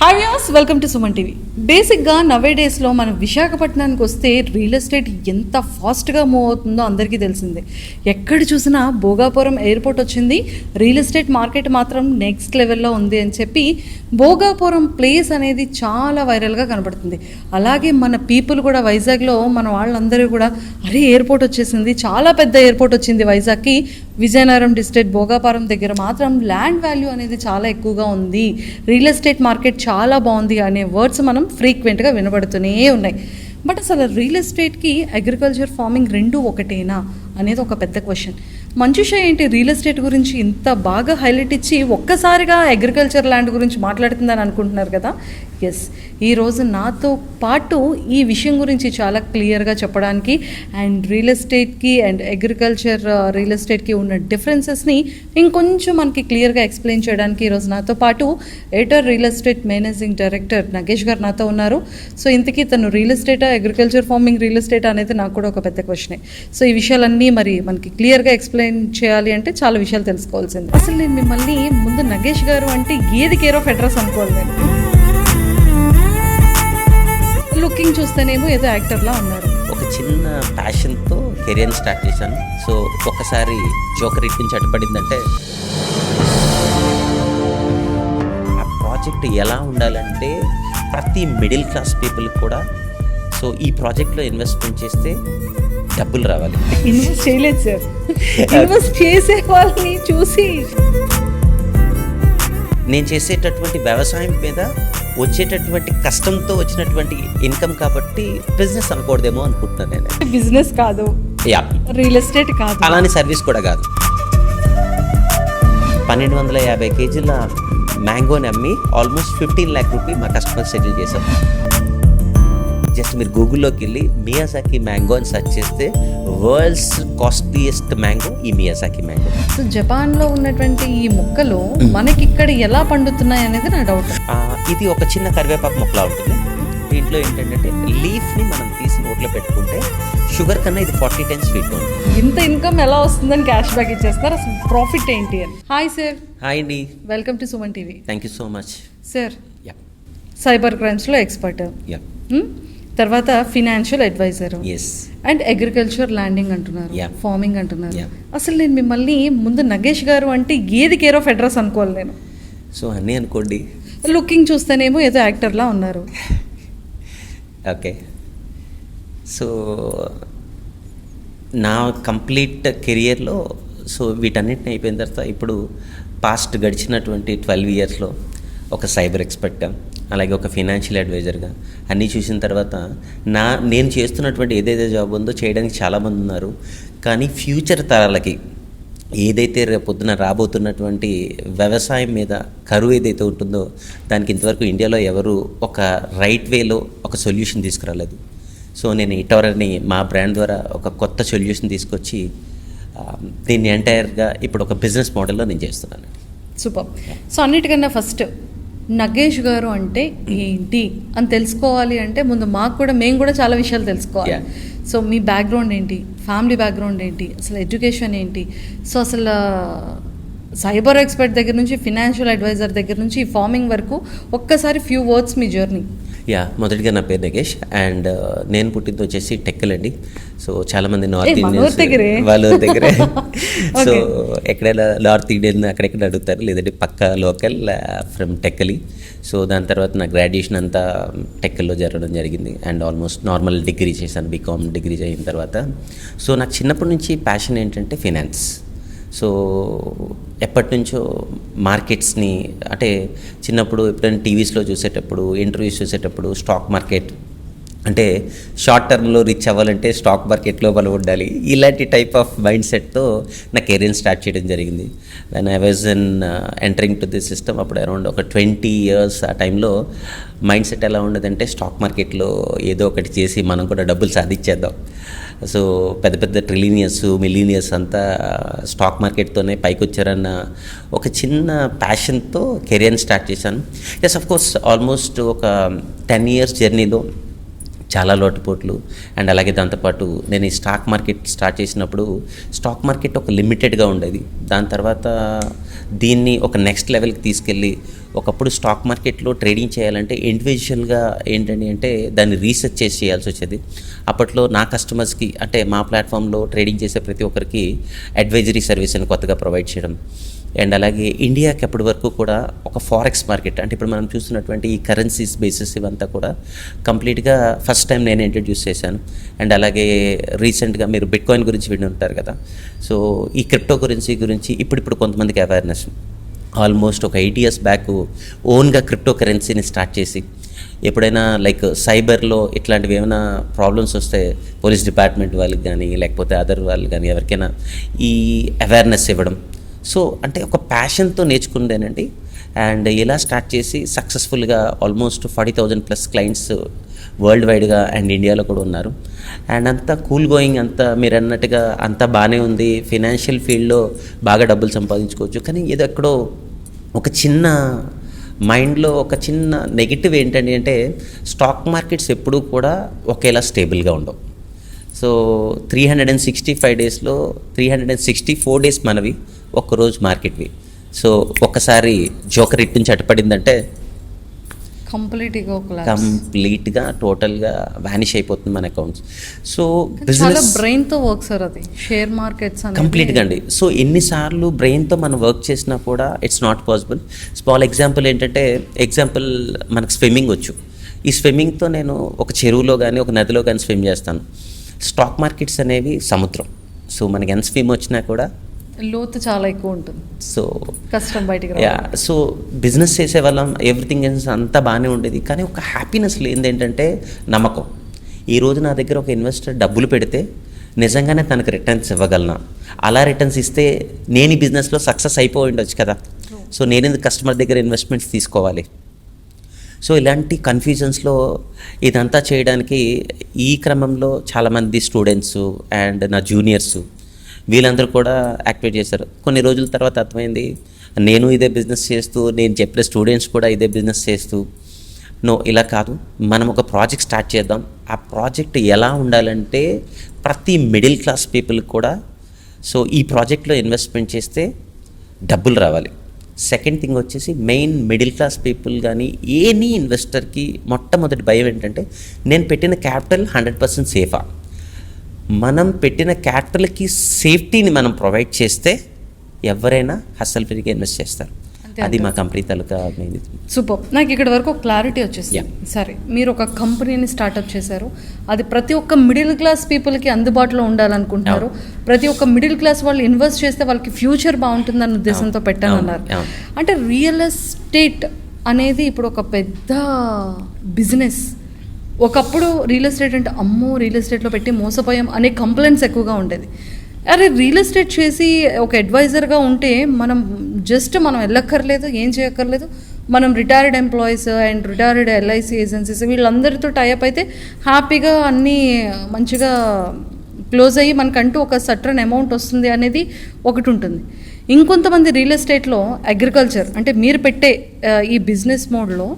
Hi viewers, welcome to Suman TV. బేసిక్గా నవే డేస్లో మన విశాఖపట్నానికి వస్తే రియల్ ఎస్టేట్ ఎంత ఫాస్ట్గా మూవ్ అవుతుందో అందరికీ తెలిసిందే. ఎక్కడ చూసినా భోగాపురం ఎయిర్పోర్ట్ వచ్చింది, రియల్ ఎస్టేట్ మార్కెట్ మాత్రం నెక్స్ట్ లెవెల్లో ఉంది అని చెప్పి భోగాపురం ప్లేస్ అనేది చాలా వైరల్గా కనబడుతుంది. అలాగే మన పీపుల్ కూడా వైజాగ్లో మన వాళ్ళందరూ కూడా అరే ఎయిర్పోర్ట్ వచ్చేసింది, చాలా పెద్ద ఎయిర్పోర్ట్ వచ్చింది వైజాగ్కి. విజయనగరం డిస్ట్రిక్ట్ భోగాపురం దగ్గర మాత్రం ల్యాండ్ వాల్యూ అనేది చాలా ఎక్కువగా ఉంది, రియల్ ఎస్టేట్ మార్కెట్ చాలా బాగుంది అనే వర్డ్స్ మనం ఫ్రీక్వెంట్గా వినబడుతూనే ఉన్నాయి. బట్ అసలు రియల్ ఎస్టేట్కి అగ్రికల్చర్ ఫార్మింగ్ రెండు ఒకటేనా అనేది ఒక పెద్ద క్వశ్చన్. మంజుష ఏంటి రియల్ ఎస్టేట్ గురించి ఇంత బాగా హైలైట్ ఇచ్చి ఒక్కసారిగా అగ్రికల్చర్ ల్యాండ్ గురించి మాట్లాడుతుందని అనుకుంటున్నారు కదా. ఎస్, ఈరోజు నాతో పాటు ఈ విషయం గురించి చాలా క్లియర్గా చెప్పడానికి అండ్ రియల్ ఎస్టేట్కి అండ్ అగ్రికల్చర్ రియల్ ఎస్టేట్కి ఉన్న డిఫరెన్సెస్ని ఇంకొంచెం మనకి క్లియర్గా ఎక్స్ప్లెయిన్ చేయడానికి ఈరోజు నాతో పాటు ఎయిటర్ real estate managing director Nagesh గారు నాతో ఉన్నారు. సో ఇంతకీ తను రియల్ ఎస్టేటా అగ్రికల్చర్ ఫార్మింగ్ రియల్ ఎస్టేట్ అనేది నాకు కూడా ఒక పెద్ద క్వశ్చనే. సో ఈ విషయాలన్నీ మరి మనకి క్లియర్గా ఎక్స్ప్లెయిన్ చేయాలి అంటే చాలా విషయాలు తెలుసుకోవాల్సింది. అసలు నేను మిమ్మల్ని ముందు నగేష్ గారు అంటే ఏది కేర్ ఆఫ్ అడ్రస్ అనుకోవాలి. నేను లుకింగ్ చూస్తేనేమో ఏదో యాక్టర్లా ఉన్నారు. ఒక చిన్న ప్యాషన్తో కెరియర్ స్టార్ట్ చేశాను. సో ఒకసారి జోకర్ ఇటు నుంచి అడ్డుపడిందంటే ఆ ప్రాజెక్ట్ ఎలా ఉండాలంటే ప్రతి మిడిల్ క్లాస్ పీపుల్ కూడా సో ఈ ప్రాజెక్ట్లో ఇన్వెస్ట్మెంట్ చేస్తే డబ్బులు రావాలి. ఇన్వెస్ట్ చేయలేదు సార్, ఇన్వెస్ట్ చేసే వాళ్ళని చూసి నేను చేసేటటువంటి వ్యవసాయం మీద వచ్చేటటువంటి కష్టంతో వచ్చినటువంటి ఇన్కమ్ కాబట్టి బిజినెస్ అనకూడదేమో అనుకుంటున్నాను. నేను బిజినెస్ కాదు, రియల్ ఎస్టేట్ కాదు, అలానే సర్వీస్ కూడా కాదు. 1250 కేజీల మ్యాంగోని అమ్మి ఆల్మోస్ట్ 15 lakh రూపీ మా కస్టమర్ సెటిల్ చేశాం. జస్ట్ మీరు గూగుల్లోకి వెళ్ళి మియాజాకి మ్యాంగో అని సెర్చ్ చేస్తే వరల్డ్స్ కాస్ట్లీయెస్ట్ మ్యాంగో ఈ మియాజాకి మ్యాంగో. సో జపాన్లో ఉన్నటువంటి ఈ మొక్కలు మనకి ఇక్కడ ఎలా పండుతున్నాయి అనేది నా డౌట్. ఇది ఒక చిన్న కరివేపాకు మొక్కలా ఉంటుంది. దీంట్లో ఏంటంటే లీఫ్ని మనం తీసి నోట్లో పెట్టుకుంటే షుగర్ కన్నా ఇది 40 times స్వీట్గా ఉంటుంది. ఇంత ఇన్కమ్ ఎలా వస్తుందని క్యాష్ బ్యాక్ ఇచ్చేస్తారు. అసలు ప్రాఫిట్ ఏంటి అని. Hi sir. హాయ్ అండి, welcome to Suman TV. Thank you so much sir. Cyber క్రైమ్స్లో ఎక్స్పర్ట్, తర్వాత financial adviser and agriculture landing అంటున్నారు, ఫార్మింగ్ అంటున్నారు. అసలు నేను మిమ్మల్ని ముందు నగేష్ గారు అంటే ఏది కేర్ ఆఫ్ అడ్రస్ అనుకోవాలి. నేను సో అన్నీ అనుకోండి. లుకింగ్ చూస్తేనేమో ఏదో యాక్టర్లా ఉన్నారు. ఓకే, సో నా కంప్లీట్ కెరియర్లో సో వీటన్నిటిని అయిపోయిన తర్వాత ఇప్పుడు పాస్ట్ గడిచినటువంటి 12 yearsలో ఒక సైబర్ ఎక్స్పర్ట్గా, అలాగే ఒక ఫినాన్షియల్ అడ్వైజర్గా అన్నీ చూసిన తర్వాత నేను చేస్తున్నటువంటి ఏదైతే జాబ్ ఉందో చేయడానికి చాలామంది ఉన్నారు. కానీ ఫ్యూచర్ తరాలకి ఏదైతే రేపొద్దున రాబోతున్నటువంటి వ్యవసాయం మీద కరువు ఏదైతే ఉంటుందో దానికి ఇంతవరకు ఇండియాలో ఎవరు ఒక రైట్ వేలో ఒక సొల్యూషన్ తీసుకురాలేదు. సో నేను ఇటవరని మా బ్రాండ్ ద్వారా ఒక కొత్త సొల్యూషన్ తీసుకొచ్చి దీన్ని ఎంటైర్గా ఇప్పుడు ఒక బిజినెస్ మోడల్లో నేను చేస్తున్నాను. సూపర్. సో అన్నిటికన్నా ఫస్ట్ నగేష్ గారు అంటే ఏంటి అని తెలుసుకోవాలి అంటే ముందు మేము కూడా చాలా విషయాలు తెలుసుకోవాలి. సో మీ బ్యాక్గ్రౌండ్ ఏంటి, ఫ్యామిలీ బ్యాక్గ్రౌండ్ ఏంటి, అసలు ఎడ్యుకేషన్ ఏంటి, సో అసలు సైబర్ ఎక్స్పర్ట్ దగ్గర నుంచి ఫినాన్షియల్ అడ్వైజర్ దగ్గర నుంచి ఫార్మింగ్ వరకు ఒక్కసారి ఫ్యూ వర్డ్స్ మీ జర్నీ. మొదటిగా నా పేరు నగేష్ అండ్ నేను పుట్టింది వచ్చేసి టెక్కల్ అండి. సో చాలామంది నార్త్ ఇండియన్స్ వాళ్ళ దగ్గరే సో ఎక్కడైనా నార్త్ ఇండియన్ అక్కడెక్కడ అడుగుతారు, లేదంటే పక్క లోకల్ ఫ్రమ్ టెక్కలి. సో దాని తర్వాత నా గ్రాడ్యుయేషన్ అంతా టెక్కల్లో జరగడం జరిగింది అండ్ ఆల్మోస్ట్ నార్మల్ డిగ్రీ చేశాను, బీకామ్ డిగ్రీ అయిన తర్వాత. సో నాకు చిన్నప్పటి నుంచి ప్యాషన్ ఏంటంటే ఫినాన్స్. సో ఎప్పటి నుంచో మార్కెట్స్ని అంటే చిన్నప్పుడు ఎప్పుడైనా టీవీస్లో చూసేటప్పుడు, ఇంటర్వ్యూస్ చూసేటప్పుడు స్టాక్ మార్కెట్ అంటే షార్ట్ టర్మ్లో రీచ్ అవ్వాలంటే స్టాక్ మార్కెట్లో మనం ఉండాలి, ఇలాంటి టైప్ ఆఫ్ మైండ్ సెట్తో నా కెరీర్ స్టార్ట్ చేయడం జరిగింది. When I was entering to this system అప్పుడు అరౌండ్ ఒక 20 years ఆ టైంలో మైండ్ సెట్ ఎలా ఉండదంటే స్టాక్ మార్కెట్లో ఏదో ఒకటి చేసి మనం కూడా డబ్బులు సాధించేద్దాం. సో పెద్ద పెద్ద ట్రిలినియర్స్, మిలీనియర్స్ అంతా స్టాక్ మార్కెట్తోనే పైకి వచ్చారన్న ఒక చిన్న ప్యాషన్తో కెరియర్ని స్టార్ట్ చేశాను. ఎస్, అఫ్ కోర్స్ ఆల్మోస్ట్ ఒక 10 years జర్నీలో చాలా లోటుపోట్లు. అండ్ అలాగే దాంతోపాటు నేను ఈ స్టాక్ మార్కెట్ స్టార్ట్ చేసినప్పుడు స్టాక్ మార్కెట్ ఒక లిమిటెడ్గా ఉండేది. దాని తర్వాత దీన్ని ఒక నెక్స్ట్ లెవెల్కి తీసుకెళ్ళి, ఒకప్పుడు స్టాక్ మార్కెట్లో ట్రేడింగ్ చేయాలంటే ఇండివిజువల్గా ఏంటంటే దాన్ని రీసెర్చ్ చేసి చేయాల్సి వచ్చేది. అప్పట్లో నా కస్టమర్స్కి అంటే మా ప్లాట్ఫామ్లో ట్రేడింగ్ చేసే ప్రతి ఒక్కరికి అడ్వైజరీ సర్వీస్ అని కొత్తగా ప్రొవైడ్ చేయడం. అండ్ అలాగే ఇండియాకి అప్పటి వరకు కూడా ఒక ఫారెక్స్ మార్కెట్ అంటే ఇప్పుడు మనం చూస్తున్నటువంటి ఈ కరెన్సీస్ బేసిస్ ఇవంతా కూడా కంప్లీట్గా ఫస్ట్ టైం నేను ఇంట్రడ్యూస్ చేశాను. అండ్ అలాగే రీసెంట్గా మీరు బిట్కాయిన్ గురించి విని ఉంటారు కదా. సో ఈ క్రిప్టో కరెన్సీ ఇప్పుడు కొంతమందికి అవేర్నెస్. ఆల్మోస్ట్ ఒక 8 years బ్యాక్ ఓన్గా క్రిప్టో కరెన్సీని స్టార్ట్ చేసి ఎప్పుడైనా లైక్ సైబర్లో ఇట్లాంటివి ఏమైనా ప్రాబ్లమ్స్ వస్తే పోలీస్ డిపార్ట్మెంట్ వాళ్ళకి కానీ లేకపోతే అదర్ వాళ్ళు కానీ ఎవరికైనా ఈ అవేర్నెస్ ఇవ్వడం. సో అంటే ఒక ప్యాషన్తో నేర్చుకుందేనండి. అండ్ ఇలా స్టార్ట్ చేసి సక్సెస్ఫుల్గా ఆల్మోస్ట్ 40,000+ క్లయింట్స్ వరల్డ్ వైడ్గా అండ్ ఇండియాలో కూడా ఉన్నారు. అండ్ అంతా కూల్ గోయింగ్, అంతా మీరు అన్నట్టుగా అంతా బాగానే ఉంది. ఫినాన్షియల్ ఫీల్డ్లో బాగా డబ్బులు సంపాదించుకోవచ్చు. కానీ ఏదో ఎక్కడో ఒక చిన్న మైండ్లో ఒక చిన్న నెగిటివ్ ఏంటంటే అంటే స్టాక్ మార్కెట్స్ ఎప్పుడూ కూడా ఒకేలా స్టేబుల్గా ఉండవు. సో 365 డేస్లో 364 డేస్ మనవి, ఒక్కరోజు మార్కెట్వి. సో ఒక్కసారి జోకర్ ఇటు నుంచి అటుపడిందంటే కంప్లీట్గా టోటల్గా వ్యానిష్ అయిపోతుంది మన అకౌంట్స్. సో బిజినెస్ బ్రెయిన్తో వర్క్ సార్, అది షేర్ మార్కెట్స్ కంప్లీట్గా అండి. సో ఎన్నిసార్లు బ్రెయిన్తో మనం వర్క్ చేసినా కూడా it's not possible. Small example ఏంటంటే మనకు స్విమ్మింగ్ వచ్చు. ఈ స్విమ్మింగ్తో నేను ఒక చెరువులో కానీ ఒక నదిలో కానీ స్విమ్ చేస్తాను. స్టాక్ మార్కెట్స్ అనేవి సముద్రం. సో మనకి ఎంత స్విమ్ వచ్చినా కూడా లోతు చాలా ఎక్కువ ఉంటుంది. సో కష్టం బయటికి. సో బిజినెస్ చేసే వాళ్ళం ఎవ్రీథింగ్ అంతా బాగానే ఉండేది. కానీ ఒక హ్యాపీనెస్ లేనిది ఏంటంటే నమ్మకం. ఈరోజు నా దగ్గర ఒక ఇన్వెస్టర్ డబ్బులు పెడితే నిజంగానే తనకు రిటర్న్స్ ఇవ్వగలనా, అలా రిటర్న్స్ ఇస్తే నేను ఈ బిజినెస్లో సక్సెస్ అయిపోయి ఉండొచ్చు కదా. సో నేను ఎందుకు కస్టమర్ దగ్గర ఇన్వెస్ట్మెంట్స్ తీసుకోవాలి. సో ఇలాంటి కన్ఫ్యూజన్స్లో ఇదంతా చేయడానికి ఈ క్రమంలో చాలామంది స్టూడెంట్స్ అండ్ నా జూనియర్స్ వీళ్ళందరూ కూడా యాక్టివేట్ చేశారు. కొన్ని రోజుల తర్వాత అర్థమైంది, నేను ఇదే బిజినెస్ చేస్తూ, నేను చెప్పిన స్టూడెంట్స్ కూడా ఇదే బిజినెస్ చేస్తూ, ఇలా కాదు, మనం ఒక ప్రాజెక్ట్ స్టార్ట్ చేద్దాం. ఆ ప్రాజెక్ట్ ఎలా ఉండాలంటే ప్రతి మిడిల్ క్లాస్ పీపుల్కి కూడా సో ఈ ప్రాజెక్ట్లో ఇన్వెస్ట్మెంట్ చేస్తే డబ్బులు రావాలి. సెకండ్ థింగ్ వచ్చేసి మెయిన్ మిడిల్ క్లాస్ పీపుల్ కానీ ఎనీ ఇన్వెస్టర్కి మొట్టమొదటి భయం ఏంటంటే నేను పెట్టిన క్యాపిటల్ 100% సేఫా. మనం పెట్టిన క్యాపిటల్కి సేఫ్టీని మనం ప్రొవైడ్ చేస్తే ఎవరైనా హస్సల్ ఫ్రీగా ఇన్వెస్ట్ చేస్తారు. అది మా కంపెనీ తాలూకా మెయిన్. సూపర్. నాకు ఇక్కడ వరకు క్లారిటీ వచ్చేసింది. సరే, మీరు ఒక కంపెనీని స్టార్ట్అప్ చేశారు, అది ప్రతి ఒక్క మిడిల్ క్లాస్ పీపుల్కి అందుబాటులో ఉండాలనుకుంటున్నారు. ప్రతి ఒక్క మిడిల్ క్లాస్ వాళ్ళు ఇన్వెస్ట్ చేస్తే వాళ్ళకి ఫ్యూచర్ బాగుంటుందన్న ఉద్దేశంతో పెట్టానన్నారు. అంటే రియల్ ఎస్టేట్ అనేది ఇప్పుడు ఒక పెద్ద బిజినెస్. ఒకప్పుడు రియల్ ఎస్టేట్ అంటే అమ్మో రియల్ ఎస్టేట్లో పెట్టి మోసపోయాం అనే కంప్లైంట్స్ ఎక్కువగా ఉండేది. అరే రియల్ ఎస్టేట్ చేసి ఒక అడ్వైజర్గా ఉంటే మనం వెళ్ళక్కర్లేదు, ఏం చేయక్కర్లేదు. మనం retired employees and retired LIC agencies వీళ్ళందరితో టైఅప్ అయితే హ్యాపీగా అన్నీ మంచిగా క్లోజ్ అయ్యి మనకంటూ ఒక సర్టన్ అమౌంట్ వస్తుంది అనేది ఒకటి ఉంటుంది. ఇంకొంతమంది రియల్ ఎస్టేట్లో అగ్రికల్చర్ అంటే మీరు పెట్టే ఈ బిజినెస్ మోడ్లో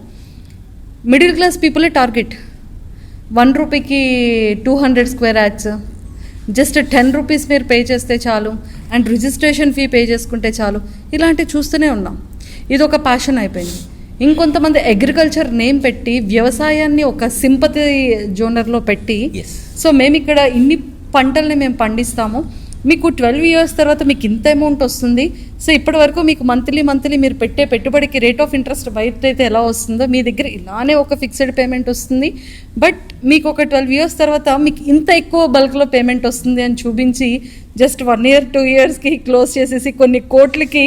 మిడిల్ క్లాస్ పీపులే టార్గెట్. 1 రూపీకి 200 స్క్వేర్ యాడ్స్, జస్ట్ 10 రూపీస్ మీరు పే చేస్తే చాలు, అండ్ రిజిస్ట్రేషన్ ఫీ పే చేసుకుంటే చాలు. ఇలాంటివి చూస్తూనే ఉన్నాం. ఇది ఒక ప్యాషన్ అయిపోయింది. ఇంకొంతమంది అగ్రికల్చర్ నేమ్ పెట్టి వ్యవసాయాన్ని ఒక సింపతి జోనర్లో పెట్టి సో మేము ఇక్కడ ఇన్ని పంటల్ని మేము పండిస్తాము, మీకు 12 years తర్వాత మీకు ఇంత అమౌంట్ వస్తుంది. సో ఇప్పటి వరకు మీకు మంత్లీ మీరు పెట్టే పెట్టుబడికి రేట్ ఆఫ్ ఇంట్రెస్ట్ బయట అయితే ఎలా వస్తుందో మీ దగ్గర ఇలానే ఒక ఫిక్స్డ్ పేమెంట్ వస్తుంది. బట్ మీకు ఒక 12 years తర్వాత మీకు ఇంత ఎక్కువ బల్క్లో పేమెంట్ వస్తుంది అని చూపించి జస్ట్ 1 year 2 yearsకి క్లోజ్ చేసేసి కొన్ని కోట్లకి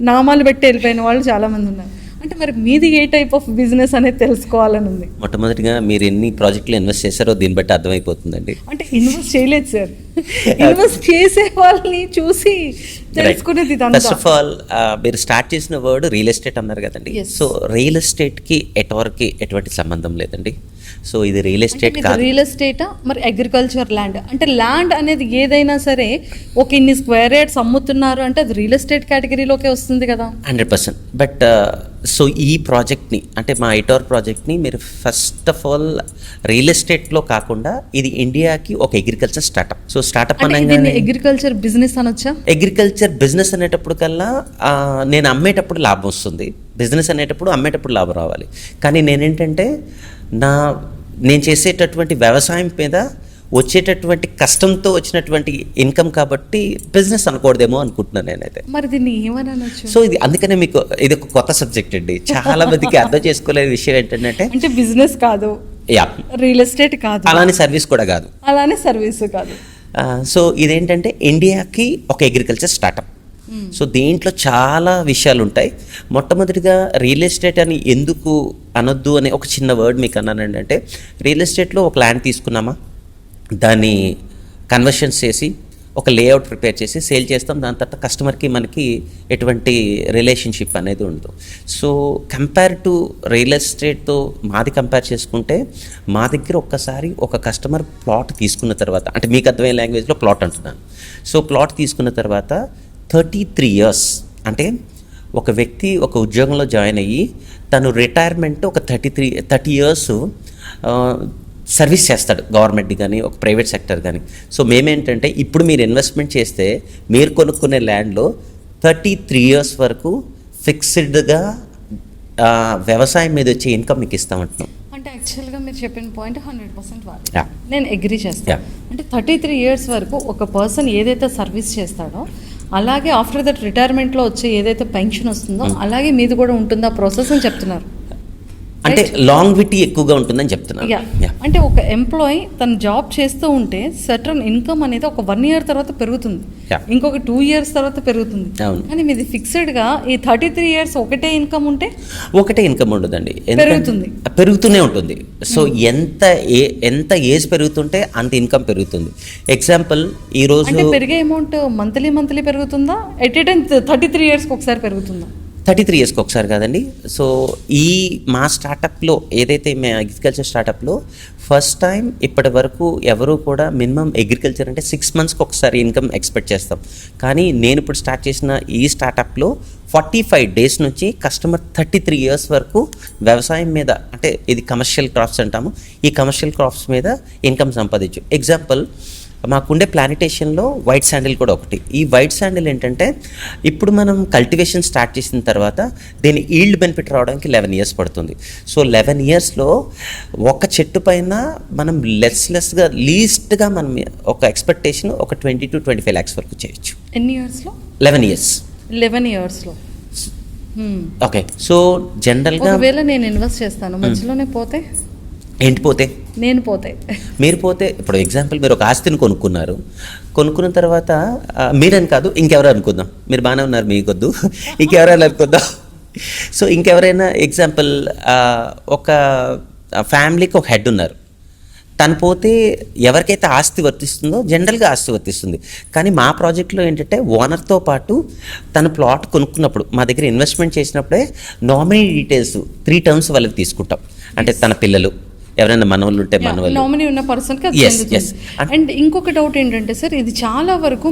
నామాలు పెట్టి వెళ్ళిపోయిన వాళ్ళు చాలామంది ఉన్నారు. అంటే మరి మీది ఏ టైప్ ఆఫ్ బిజినెస్ అనేది తెలుసుకోవాలని ఉంది. మొట్టమొదటిగా మీరు ఎన్ని ప్రాజెక్టులు ఇన్వెస్ట్ చేశారో దీన్ని బట్టి అర్థమైపోతుందండి. అంటే ఇన్వెస్ట్ చేయలేదు సార్, ఇన్వెస్ట్ చేసే వాళ్ళని చూసి తెలుసుకునేది ఇదంతా. ఫస్ట్ ఆఫ్ ఆల్ మీరు స్టార్ట్ చేసిన వర్డ్ రియల్ ఎస్టేట్ అన్నారు కదండి. Yes. సో రియల్ ఎస్టేట్కి ఎటువంటి సంబంధం లేదండి. సో ఇది రియల్ ఎస్టేట్ కాదు. రియల్ ఎస్టేటా మరి అగ్రికల్చర్ ల్యాండ్ అంటే ల్యాండ్ అనేది ఏదైనా సరే ఒక ఇన్ని స్క్వేర్ యార్డ్స్ అమ్ముతున్నారు అంటే అది రియల్ ఎస్టేట్ కేటగిరీలోకే వస్తుంది కదా. 100%. బట్ సో ఈ ప్రాజెక్ట్ని అంటే మా ఐటార్ ప్రాజెక్ట్ని మీరు ఫస్ట్ ఆఫ్ ఆల్ రియల్ ఎస్టేట్లో కాకుండా ఇది ఇండియాకి ఒక అగ్రికల్చర్ స్టార్టప్. సో స్టార్టప్ అనగానే అగ్రికల్చర్ బిజినెస్ అనొచ్చా? అగ్రికల్చర్ బిజినెస్ అనేటప్పుడు కల్లా నేను అమ్మేటప్పుడు లాభం వస్తుంది, బిజినెస్ అనేటప్పుడు అమ్మేటప్పుడు లాభం రావాలి. కానీ నేనేంటంటే నేను చేసేటటువంటి వ్యవసాయం మీద వచ్చేటటువంటి కష్టంతో వచ్చినటువంటి ఇన్కమ్ కాబట్టి బిజినెస్ అనకూడదేమో అనుకుంటున్నాను నేనైతే. మరి దీన్ని ఏమని అనొచ్చు? సో ఇది అందుకనే మీకు ఇది ఒక కొత్త సబ్జెక్ట్ అండి. చాలా మందికి అర్థం చేసుకోలేని విషయం ఏంటంటే అంటే బిజినెస్ కాదు, రియల్ ఎస్టేట్ కాదు, అలానే సర్వీస్ కూడా కాదు, అలానే సర్వీస్ కాదు. సో ఇదేంటంటే ఇండియాకి ఒక అగ్రికల్చర్ స్టార్టప్. సో దీంట్లో చాలా విషయాలు ఉంటాయి. మొట్టమొదటిగా రియల్ ఎస్టేట్ అని ఎందుకు అనొద్దు అనే ఒక చిన్న వర్డ్ మీకు అన్నానండి. అంటే రియల్ ఎస్టేట్లో ఒక ల్యాండ్ తీసుకున్నామా, దాన్ని కన్వర్షన్స్ చేసి ఒక లేఅవుట్ ప్రిపేర్ చేసి సేల్ చేస్తాం. దాని తర్వాత కస్టమర్కి మనకి ఎటువంటి రిలేషన్షిప్ అనేది ఉండదు. సో కంపేర్ టు రియల్ ఎస్టేట్తో మాది కంపేర్ చేసుకుంటే మా దగ్గర ఒక్కసారి ఒక కస్టమర్ ప్లాట్ తీసుకున్న తర్వాత, అంటే మీకు అర్థమయ్యే లాంగ్వేజ్లో ప్లాట్ అంటున్నాను. సో ప్లాట్ తీసుకున్న తర్వాత 33 years అంటే ఒక వ్యక్తి ఒక ఉద్యోగంలో జాయిన్ అయ్యి తను రిటైర్మెంట్ ఒక 30 years సర్వీస్ చేస్తాడు, గవర్నమెంట్ కానీ ఒక ప్రైవేట్ సెక్టర్ కానీ. సో మేమేంటంటే ఇప్పుడు మీరు ఇన్వెస్ట్మెంట్ చేస్తే మీరు కొనుక్కునే ల్యాండ్లో 33 years వరకు ఫిక్స్డ్గా వ్యవసాయం మీద వచ్చే ఇన్కమ్ మీకు ఇస్తామంటున్నాం. అంటే యాక్చువల్గా మీరు చెప్పిన పాయింట్ 100% వాళ్ళు నేను అగ్రీ చేస్తాను. అంటే 33 years వరకు ఒక పర్సన్ ఏదైతే సర్వీస్ చేస్తాడో అలాగే ఆఫ్టర్ దట్ రిటైర్మెంట్లో వచ్చే ఏదైతే పెన్షన్ వస్తుందో అలాగే మీది కూడా ఉంటుందా ప్రాసెస్ అని చెప్తున్నారు. అంటే లాంగ్విటీ ఎక్కువగా ఉంటుందని చెప్తున్నాను. అంటే ఒక ఎంప్లాయీ తన జాబ్ చేస్తూ ఉంటే సర్టన్ ఇన్కమ్ అనేది ఒక 1 year తర్వాత పెరుగుతుంది, ఇంకొక 2 years తర్వాత పెరుగుతుంది. కానీ మీది ఫిక్స్డ్గా ఈ 33 years ఒకటే ఇన్కమ్ ఉంటే ఒకటే ఇన్కమ్ ఉండదండి, పెరుగుతూనే ఉంటుంది. సో ఎంత ఏజ్ పెరుగుతుంటే అంత ఇన్కమ్ పెరుగుతుంది. ఎగ్జాంపుల్ ఈ రోజు పెరిగే అమౌంట్ మంత్లీ పెరుగుతుందా, ఎట్ ఏ టైం 33 yearsకి ఒకసారి పెరుగుతుందా? 33 yearsకి ఒకసారి కాదండి. సో ఈ మా స్టార్టప్లో ఏదైతే మేము అగ్రికల్చర్ స్టార్టప్లో ఫస్ట్ టైం ఇప్పటి వరకు ఎవరు కూడా మినిమం అగ్రికల్చర్ అంటే 6 monthsకి ఒకసారి ఇన్కమ్ ఎక్స్పెక్ట్ చేస్తాం. కానీ నేను ఇప్పుడు స్టార్ట్ చేసిన ఈ స్టార్టప్లో 45 days నుంచి కస్టమర్ 33 years వరకు వ్యవసాయం మీద, అంటే ఇది కమర్షియల్ క్రాప్స్ అంటాము, ఈ కమర్షియల్ క్రాప్స్ మీద ఇన్కమ్ సంపాదించు. ఎగ్జాంపుల్ మాకుండే ప్లానిటేషన్లో వైట్ శాండిల్ కూడా ఒకటి. ఈ వైట్ శాండిల్ ఏంటంటే ఇప్పుడు మనం కల్టివేషన్ స్టార్ట్ చేసిన తర్వాత దీని ఈల్డ్ బెనిఫిట్ రావడానికి 11 years పడుతుంది. సో 11 yearsలో ఒక చెట్టు పైన మనం లెస్గా లీస్ట్గా మనం ఒక ఎక్స్పెక్టేషన్ ఒక 20 to 25 lakhs వరకు చేయొచ్చు. ఎన్ని ఇయర్స్లో? 11 years. 11 yearsలో. ఓకే. సో జనరల్గా ఒకవేళ నేను ఇన్వెస్ట్ చేస్తాను, మధ్యలోనే పోతే ఏంటి పోతే? నేను పోతే, మీరు పోతే, ఇప్పుడు ఎగ్జాంపుల్ మీరు ఒక ఆస్తిని కొనుక్కున్న తర్వాత మీరని కాదు ఇంకెవరో అనుకుందాం, మీరు బాగానే ఉన్నారు మీకొద్దు, ఇంకెవరైనా అనుకుందాం. సో ఇంకెవరైనా ఎగ్జాంపుల్ ఒక ఫ్యామిలీకి ఒక హెడ్ ఉన్నారు, తను పోతే ఎవరికైతే ఆస్తి వర్తిస్తుందో జనరల్గా ఆస్తి వర్తిస్తుంది. కానీ మా ప్రాజెక్ట్లో ఏంటంటే ఓనర్తో పాటు తన ప్లాట్ కొనుక్కున్నప్పుడు మా దగ్గర ఇన్వెస్ట్మెంట్ చేసినప్పుడే నామినీ డీటెయిల్స్ 3 terms వాళ్ళకి తీసుకుంటాం. అంటే తన పిల్లలు ఎవరైనా మనవాళ్ళు ఉంటే మనవాళ్ళు, నామినీ ఉన్న పర్సన్కి. అండ్ ఇంకొక డౌట్ ఏంటంటే సార్, ఇది చాలా వరకు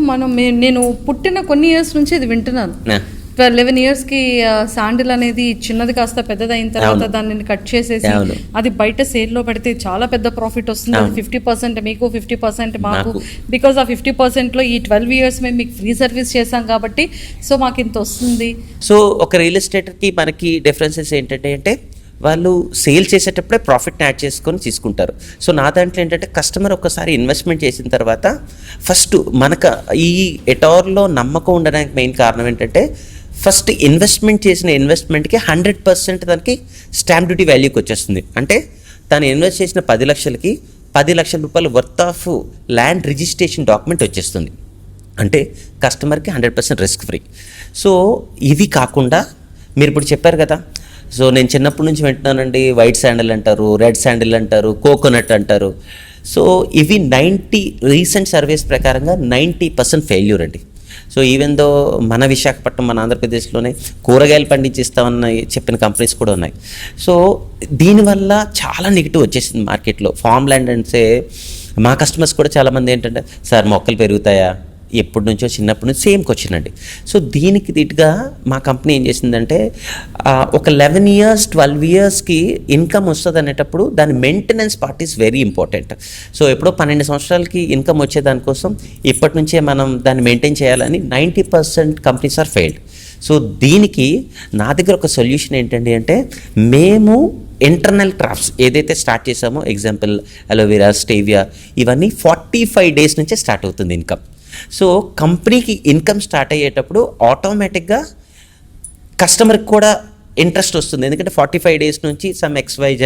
నేను పుట్టిన కొన్ని ఇయర్స్ నుంచి ఇది వింటున్నాను. 11 yearsకి శాండిల్ అనేది చిన్నది కాస్త పెద్దదైన తర్వాత దాన్ని కట్ చేసేసి అది బయట సేల్లో పెడితే చాలా పెద్ద ప్రాఫిట్ వస్తుంది. 50% మీకు, 50% మాకు. బికాస్ ఆ 50%లో ఈ 12 years మేము మీకు ఫ్రీ సర్వీస్ చేసాం కాబట్టి సో మాకు ఇంత వస్తుంది. సో ఒక రియల్ ఎస్టేట్కి మనకి డిఫరెన్సెస్ ఏంటంటే వాళ్ళు సేల్ చేసేటప్పుడే ప్రాఫిట్ని యాడ్ చేసుకొని తీసుకుంటారు. సో నా దాంట్లో ఏంటంటే కస్టమర్ ఒక్కసారి ఇన్వెస్ట్మెంట్ చేసిన తర్వాత ఫస్ట్ మనకు ఈ ఎటార్లో నమ్మకం ఉండడానికి మెయిన్ కారణం ఏంటంటే ఫస్ట్ ఇన్వెస్ట్మెంట్ చేసిన ఇన్వెస్ట్మెంట్కి 100% దానికి స్టాంప్ డ్యూటీ వాల్యూకి వచ్చేస్తుంది. అంటే తను ఇన్వెస్ట్ చేసిన 10 లక్షలకి 10 లక్షల రూపాయలు worth of land registration document వచ్చేస్తుంది. అంటే కస్టమర్కి 100% రిస్క్ ఫ్రీ. సో ఇవి కాకుండా మీరు ఇప్పుడు చెప్పారు కదా సో నేను చిన్నప్పటి నుంచి వింటున్నానండి, వైట్ శాండిల్ అంటారు, రెడ్ శాండిల్ అంటారు, కోకోనట్ అంటారు. సో ఇవి రీసెంట్ సర్వేస్ ప్రకారంగా 90% ఫెయిల్యూర్ అండి. సో ఈవెన్ దో మన విశాఖపట్నం, మన ఆంధ్రప్రదేశ్లోనే కూరగాయలు పండించిస్తామన్న చెప్పిన కంపెనీస్ కూడా ఉన్నాయి. సో దీనివల్ల చాలా నెగిటివ్ వచ్చేసింది మార్కెట్లో. ఫామ్ ల్యాండ్ అంటే మా కస్టమర్స్ కూడా చాలామంది ఏంటంటే, సార్ మొక్కలు పెరుగుతాయా, ఎప్పటి నుంచో చిన్నప్పటి నుంచి సేమ్ క్వశ్చన్ అండి. సో దీనికి దీటుగా మా కంపెనీ ఏం చేసిందంటే, ఒక 11 years 12 yearsకి ఇన్కమ్ వస్తుంది అనేటప్పుడు దాని maintenance part is very important. So ఎప్పుడో 12 సంవత్సరాలకి ఇన్కమ్ వచ్చే దానికోసం ఇప్పటి నుంచే మనం దాన్ని మెయింటైన్ చేయాలని 90% కంపెనీస్ ఆర్ ఫెయిల్డ్. సో దీనికి నా దగ్గర ఒక సొల్యూషన్ ఏంటండి అంటే, మేము ఇంటర్నల్ క్రాఫ్ట్స్ ఏదైతే స్టార్ట్ చేసామో, ఎగ్జాంపుల్ అలోవెరా, స్టేవియా, ఇవన్నీ 45 days నుంచే స్టార్ట్ అవుతుంది ఇన్కమ్. సో కంపెనీకి ఇన్కమ్ స్టార్ట్ అయ్యేటప్పుడు ఆటోమేటిక్గా కస్టమర్కి కూడా ఇంట్రెస్ట్ వస్తుంది. ఎందుకంటే 45 days నుంచి సమ్ XYZ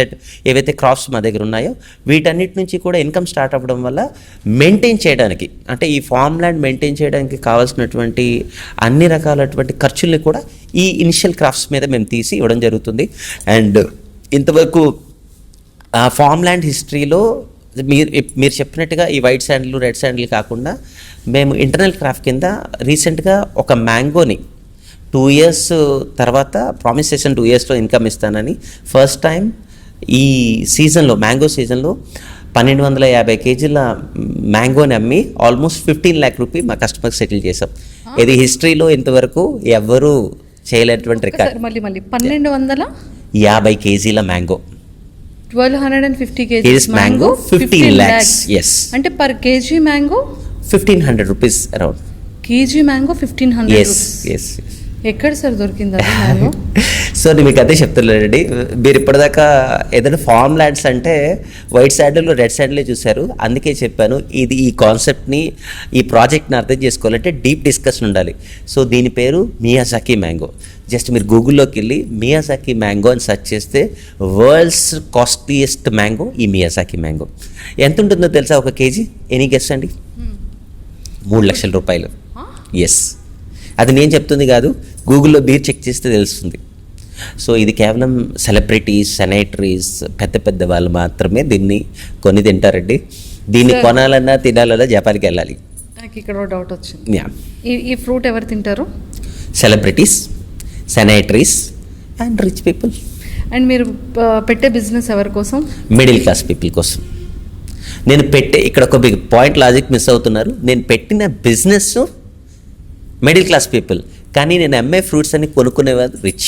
ఏవైతే క్రాప్స్ మా దగ్గర ఉన్నాయో వీటన్నిటి నుంచి కూడా ఇన్కమ్ స్టార్ట్ అవ్వడం వల్ల మెయింటైన్ చేయడానికి, అంటే ఈ ఫామ్ ల్యాండ్ మెయింటైన్ చేయడానికి కావాల్సినటువంటి అన్ని రకాలటువంటి ఖర్చుల్ని కూడా ఈ ఇనిషియల్ క్రాఫ్ట్స్ మీద మేము తీసి ఇవ్వడం జరుగుతుంది. అండ్ ఇంతవరకు ఫామ్ ల్యాండ్ హిస్టరీలో మీరు చెప్పినట్టుగా ఈ వైట్ శాండిల్, రెడ్ శాండిల్ కాకుండా మేము ఇంటర్నల్ క్రాఫ్ట్ కింద రీసెంట్గా ఒక మ్యాంగోని 2 years తర్వాత ప్రామిస్ చేసిన 2 yearsలో ఇన్కమ్ ఇస్తానని ఫస్ట్ టైం ఈ సీజన్లో, మ్యాంగో సీజన్లో 1250 kgs మ్యాంగోని అమ్మి ఆల్మోస్ట్ 15 lakh రూపీ మా కస్టమర్కి సెటిల్ చేసాం. ఇది హిస్టరీలో ఇంతవరకు ఎవరు చేయలేనటువంటి రికార్డ్. మళ్ళీ 1250 kgs mango, 1250 kgs mango, 15 lakhs. Yes, అంటే per KG mango 1500 rupees around. KG mango 1500 yes yes. ఎక్కడ సార్ దొరికింది అది మ్యాంగో? సో నేను మీకు అదే చెప్తున్నానండి, మీరు ఇప్పటిదాకా ఏదైనా ఫార్మ్ ల్యాండ్స్ అంటే వైట్ శాండిల్, రెడ్ శాండిల్ చూశారు. అందుకే చెప్పాను, ఈ కాన్సెప్ట్ని, ఈ ప్రాజెక్ట్ని అర్థం చేసుకోవాలంటే డీప్ డిస్కషన్ ఉండాలి. సో దీని పేరు మియాజాకి మ్యాంగో. జస్ట్ మీరు గూగుల్లోకి వెళ్ళి మియాజాకి మ్యాంగో అని సెర్చ్ చేస్తే వరల్డ్స్ కాస్ట్లీయెస్ట్ మ్యాంగో ఈ మియాజాకి మ్యాంగో. ఎంత ఉంటుందో తెలుసా ఒక కేజీ? ఎనీ గెస్ అండి? 3 లక్షల రూపాయలు. ఎస్, అది నేను చెప్తుంది కాదు, గూగుల్లో మీరు చెక్ చేస్తే తెలుస్తుంది. సో ఇది కేవలం సెలబ్రిటీస్, సెనేటరీస్, పెద్ద పెద్ద వాళ్ళు మాత్రమే దీన్ని కొని తింటారండి. దీన్ని కొనాలన్నా తినాలన్నా జపాన్కి వెళ్ళాలి. నాకు ఇక్కడ డౌట్ వచ్చింది, ఈ ఫ్రూట్ ఎవరు తింటారు? Celebrities, senators and rich people. And మీరు పెట్టే బిజినెస్ ఎవరి కోసం? మిడిల్ క్లాస్ పీపుల్ కోసం. నేను ఇక్కడ ఒక బిగ్ పాయింట్ లాజిక్ మిస్ అవుతున్నారు. నేను పెట్టిన బిజినెస్ మిడిల్ క్లాస్ పీపుల్, కానీ నేను అమ్మే ఫ్రూట్స్ అన్ని కొనుక్కునేవారు రిచ్.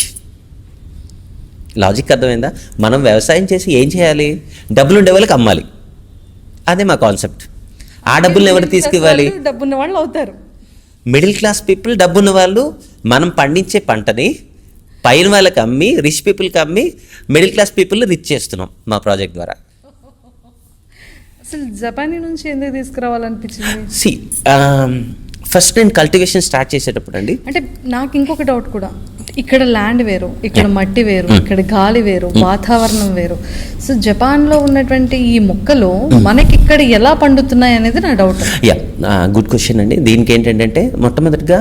లాజిక్ అర్థమైందా? మనం వ్యవసాయం చేసి ఏం చేయాలి? డబ్బులు ఉండే వాళ్ళకి అమ్మాలి. అదే మా కాన్సెప్ట్. ఆ డబ్బుల్ని ఎవరు తీసుకువ్వాలి? డబ్బున్న వాళ్ళు అవుతారు. మిడిల్ క్లాస్ పీపుల్, డబ్బున్న వాళ్ళు మనం పండించే పంటని పైన వాళ్ళకి అమ్మి, రిచ్ పీపుల్కి అమ్మి, మిడిల్ క్లాస్ పీపుల్ని రిచ్ చేస్తున్నాం మా ప్రాజెక్ట్ ద్వారా. అసలు జపానీ నుంచి ఎందుకు తీసుకురావాలనిపించింది? ఫస్ట్ నేను కల్టివేషన్ స్టార్ట్ చేసేటప్పుడు అండి, అంటే నాకు ఇంకొక డౌట్ కూడా, ఇక్కడ ల్యాండ్ వేరు, ఇక్కడ మట్టి వేరు, ఇక్కడ గాలి వేరు, వాతావరణం వేరు. సో జపాన్లో ఉన్నటువంటి ఈ మొక్కలు మనకి ఇక్కడ ఎలా పండుతున్నాయి అనేది నా డౌట్. గుడ్ క్వశ్చన్ అండి. దీనికి ఏంటంటే, మొట్టమొదటిగా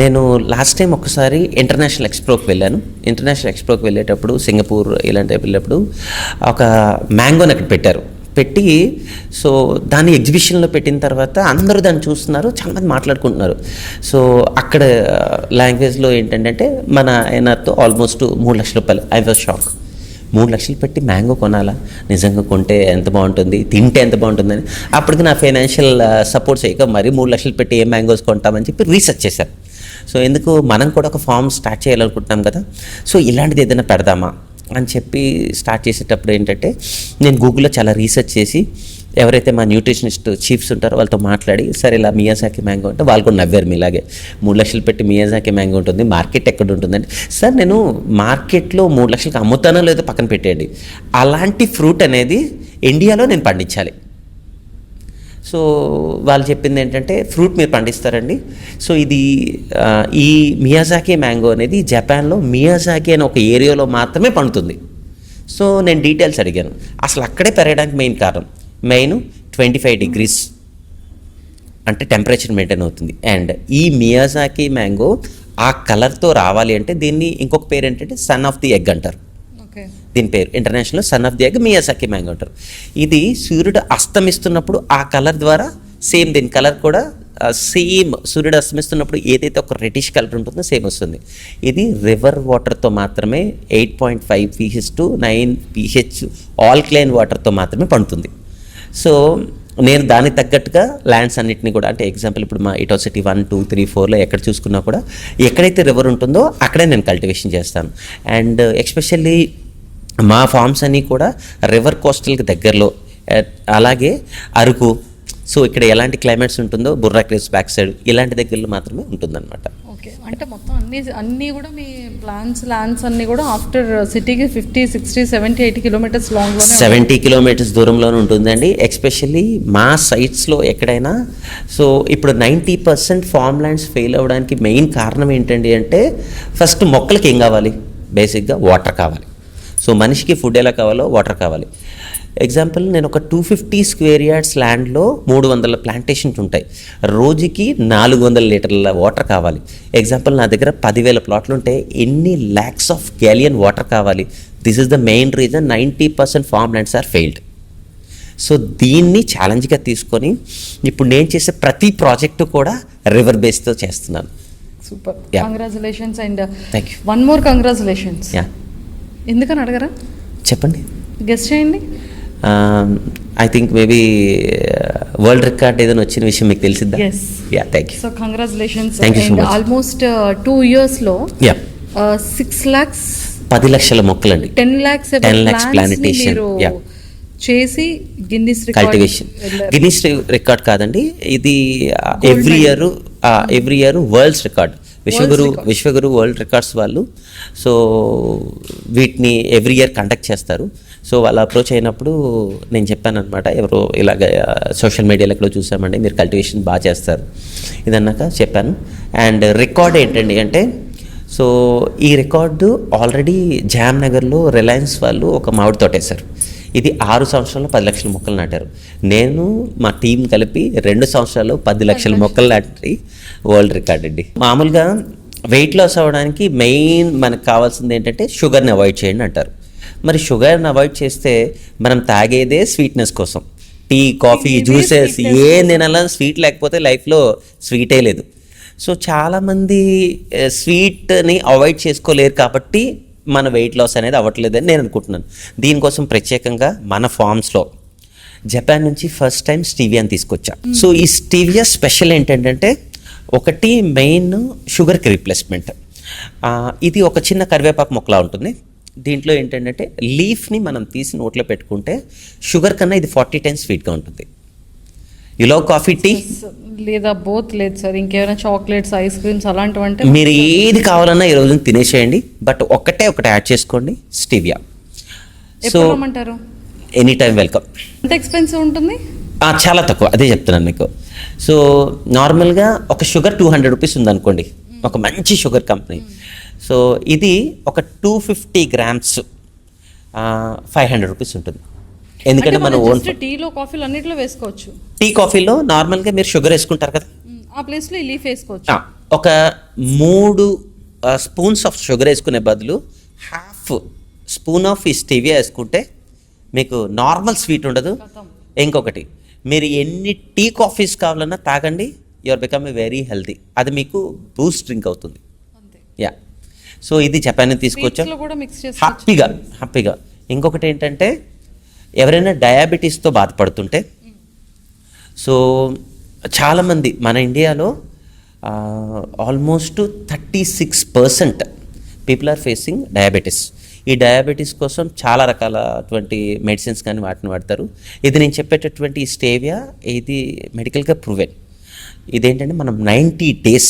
నేను లాస్ట్ టైం ఒకసారి ఇంటర్నేషనల్ ఎక్స్పోకి వెళ్ళాను. ఇంటర్నేషనల్ ఎక్స్పోకి వెళ్ళేటప్పుడు సింగపూర్ ఇలాంటి వెళ్ళేటప్పుడు ఒక మ్యాంగోని అక్కడ పెట్టి సో దాన్ని ఎగ్జిబిషన్లో పెట్టిన తర్వాత అందరూ దాన్ని చూస్తున్నారు, చాలామంది మాట్లాడుకుంటున్నారు. సో అక్కడ లాంగ్వేజ్లో ఏంటంటే మన ఎన్ఆర్తో ఆల్మోస్ట్ 3 లక్షల రూపాయలు. I was shock. 3 లక్షలు పెట్టి మ్యాంగో కొనాలా? నిజంగా కొంటే ఎంత బాగుంటుంది, తింటే ఎంత బాగుంటుందని. అప్పటికి నా ఫైనాన్షియల్ సపోర్ట్ చేయక మరి 3 లక్షలు పెట్టి ఏ మ్యాంగోస్ కొంటామని చెప్పి రీసెర్చ్ చేశాను. సో ఎందుకు, మనం కూడా ఒక ఫామ్ స్టార్ట్ చేయాలనుకుంటున్నాం కదా, సో ఇలాంటిది ఏదైనా పెడదామా అని చెప్పి స్టార్ట్ చేసేటప్పుడు ఏంటంటే, నేను గూగుల్లో చాలా రీసెర్చ్ చేసి ఎవరైతే మా న్యూట్రిషనిస్ట్ చీఫ్స్ ఉంటారో వాళ్ళతో మాట్లాడి, సరే ఇలా మియాజాకి మ్యాంగో అంటే వాళ్ళు కూడా నవ్వారు. మీలాగే 3 లక్షలు పెట్టి మియాజాకి మ్యాంగో ఉంటుంది, మార్కెట్ ఎక్కడ ఉంటుందండి? సార్ నేను మార్కెట్లో 3 లక్షలకి అమ్ముతానో లేదో పక్కన పెట్టేయండి, అలాంటి ఫ్రూట్ అనేది ఇండియాలో నేను పండించాలి. సో వాళ్ళు చెప్పింది ఏంటంటే, ఫ్రూట్ మీరు పండిస్తారండి. సో ఈ మియాజాకి మ్యాంగో అనేది జపాన్లో మియాజాకి అనే ఒక ఏరియాలో మాత్రమే పండుతుంది. సో నేను డీటెయిల్స్ అడిగాను. అసలు అక్కడే పెరగడానికి మెయిన్ 25 degrees అంటే టెంపరేచర్ మెయింటైన్ అవుతుంది. అండ్ ఈ మియాజాకి మ్యాంగో ఆ కలర్తో రావాలి అంటే దీన్ని ఇంకొక పేరు ఏంటంటే సన్ ఆఫ్ ది ఎగ్ అంటారు. ఓకే. దీని పేరు international son of the egg Miyazaki mango అంటారు. ఇది సూర్యుడు అస్తమిస్తున్నప్పుడు ఆ కలర్ ద్వారా సేమ్ దీని కలర్ కూడా సేమ్ సూర్యుడు అస్తమిస్తున్నప్పుడు ఏదైతే ఒక రెడిష్ కలర్ ఉంటుందో సేమ్ వస్తుంది. ఇది రివర్ వాటర్తో మాత్రమే 8.5 pH to 9 pH ఆల్కలైన్ వాటర్తో మాత్రమే పండుతుంది. సో నేను దానికి తగ్గట్టుగా ల్యాండ్స్ అన్నిటిని కూడా, అంటే ఎగ్జాంపుల్ ఇప్పుడు మా ఇటో సిటీ 1, 2, 3, 4లో ఎక్కడ చూసుకున్నా కూడా ఎక్కడైతే రివర్ ఉంటుందో అక్కడే నేను కల్టివేషన్ చేస్తాను. అండ్ ఎస్పెషల్లీ మా ఫార్మ్స్ అన్నీ కూడా రివర్ కోస్టల్కి దగ్గరలో, అలాగే అరకు, సో ఇక్కడ ఎలాంటి క్లైమేట్స్ ఉంటుందో బుర్రా క్రేవ్స్ బ్యాక్ సైడ్ ఇలాంటి దగ్గరలో మాత్రమే ఉంటుందన్నమాట. ఓకే. అంటే మొత్తం అన్నీ కూడా మీ ల్యాండ్స్ అన్నీ కూడా ఆఫ్టర్ సిటీకి 50, 60, 70, 80 కిలోమీటర్స్ లాంగ్లో 70 కిలోమీటర్స్ దూరంలోనే ఉంటుందండి. ఎస్పెషల్లీ మా సైట్స్లో ఎక్కడైనా, సో ఇప్పుడు 90% ఫార్మ్ ల్యాండ్స్ ఫెయిల్ అవ్వడానికి మెయిన్ కారణం ఏంటండి అంటే, ఫస్ట్ మొక్కలకి ఏం కావాలి, బేసిక్గా వాటర్ కావాలి. సో మనిషికి ఫుడ్ ఎలా కావాలో వాటర్ కావాలి. ఎగ్జాంపుల్ నేను ఒక 250 స్క్వేర్ యార్డ్స్ ల్యాండ్లో 300 ప్లాంటేషన్స్ ఉంటాయి. రోజుకి 400 లీటర్ల వాటర్ కావాలి. ఎగ్జాంపుల్ నా దగ్గర 10,000 ప్లాట్లు ఉంటే ఎన్ని ల్యాక్స్ ఆఫ్ గ్యాలియన్ వాటర్ కావాలి. This is the main reason 90% farm lands are failed. So దీన్ని ఛాలెంజ్గా తీసుకొని ఇప్పుడు నేను చేసే ప్రతి ప్రాజెక్టు కూడా రివర్ బేస్తో చేస్తున్నాను. Super, Yeah. Congratulations. And thank you. One more congratulations. Ya, ఎందుకని అడగరా? చెప్పండి. గెస్ట్ చేయండి. I think maybe world record ఏదైనా వచ్చిన విషయం మీకు తెలిసిద్దా? Yes. Ya, thank you. So congratulations. Thank you so and much. Almost 2 yearsలో యా, 6 lakhs 10 లక్షల మొక్కలండి. 10 lakhs 10 lakhs plantation. మీరు Yeah. చేసి గిన్నిస్ కల్టివేషన్ గిన్నిస్ రికార్డ్ కాదండి, ఇది every year world's record, Vishwaguru world records వాళ్ళు. సో వీటిని ఎవ్రీ ఇయర్ కండక్ట్ చేస్తారు. సో వాళ్ళు అప్రోచ్ అయినప్పుడు నేను చెప్పాను అనమాట, ఎవరో ఇలాగ సోషల్ మీడియాలో ఎక్కడో చూసామండి మీరు కల్టివేషన్ బాగా చేస్తారు ఇదన్నాక చెప్పాను. అండ్ రికార్డ్ ఏంటండి అంటే, సో ఈ రికార్డు ఆల్రెడీ జామ్నగర్లో రిలయన్స్ వాళ్ళు ఒక మామిడి తోట వేశారు. ఇది 6 సంవత్సరాల్లో 10 లక్షల మొక్కలు నాటారు. నేను మా టీం కలిపి 2 సంవత్సరాల్లో 10 లక్షల మొక్కలు నాటి వరల్డ్ రికార్డ్ అండి. మామూలుగా వెయిట్ లాస్ అవ్వడానికి మెయిన్ మనకు కావాల్సింది ఏంటంటే షుగర్ని అవాయిడ్ చేయండి అంటారు. మరి షుగర్ని అవాయిడ్ చేస్తే మనం తాగేదే స్వీట్నెస్ కోసం. టీ, కాఫీ, జ్యూసెస్ ఏం తినాలా, స్వీట్ లేకపోతే లైఫ్లో స్వీటే లేదు. సో చాలామంది స్వీట్ని అవాయిడ్ చేసుకోలేరు కాబట్టి మన వెయిట్ లాస్ అనేది అవ్వట్లేదని నేను అనుకుంటున్నాను. దీనికోసం ప్రత్యేకంగా మన ఫార్మ్స్లో జపాన్ నుంచి ఫస్ట్ టైం స్టీవియాని తీసుకొచ్చా. సో ఈ స్టీవియా స్పెషల్ ఏంటంటే, ఒకటి మెయిన్ షుగర్కి రీప్లేస్మెంట్. ఇది ఒక చిన్న కరివేపాకు మొక్కలా ఉంటుంది. దీంట్లో ఏంటంటే లీఫ్ని మనం తీసి నోట్లో పెట్టుకుంటే షుగర్ కన్నా ఇది 40 times స్వీట్గా ఉంటుంది. You love coffee, tea? లేదా బోత్ లేదు సార్. ఇంకేమైనా చాక్లెట్స్, ఐస్ క్రీమ్స్ అలాంటివి అంటే మీరు ఏది కావాలన్నా ఈ రోజున తినేసేయండి, బట్ ఒకటి యాడ్ చేసుకోండి, స్టీవియా. సో అంటారు ఎనీ టైం వెల్కమ్. ఎంత ఎక్స్పెన్సివ్ ఉంటుంది? చాలా తక్కువ, అదే చెప్తున్నాను మీకు. సో నార్మల్గా ఒక షుగర్ 200 రూపీస్ ఉందనుకోండి, ఒక మంచి షుగర్ కంపెనీ. సో ఇది ఒక 250 grams 500 రూపీస్ ఉంటుంది. ఎందుకంటే మన ఓన్ టీలో, కాఫీలో అన్నిట్లో వేసుకోవచ్చు. టీ, కాఫీలో నార్మల్గా మీరు షుగర్ వేసుకుంటారు కదా, ఆ ప్లేస్లో ఈ లీఫ్ వేసుకోవచ్చు. ఒక 3 స్పూన్స్ ఆఫ్ షుగర్ వేసుకునే బదులు ½ స్పూన్ ఆఫ్ ఈ స్టీవియా వేసుకుంటే మీకు నార్మల్ స్వీట్ ఉండదు. ఇంకొకటి, మీరు ఎన్ని టీ, కాఫీస్ కావాలన్నా తాగండి, you are become a very healthy. అది మీకు బూస్ట్ డ్రింక్ అవుతుంది. యా, సో ఇది జపాన్ తీసుకొచ్చా హ్యాపీగా. ఇంకొకటి ఏంటంటే, ఎవరైనా డయాబెటీస్తో బాధపడుతుంటే, సో చాలామంది మన ఇండియాలో almost 36% people are facing diabetes. ఈ డయాబెటీస్ కోసం చాలా రకాలటువంటి మెడిసిన్స్ కానీ వాటిని వాడతారు. ఇది నేను చెప్పేటటువంటి ఈ స్టేవియా ఇది మెడికల్గా ప్రూవెన్. ఇదేంటంటే మనం 90 days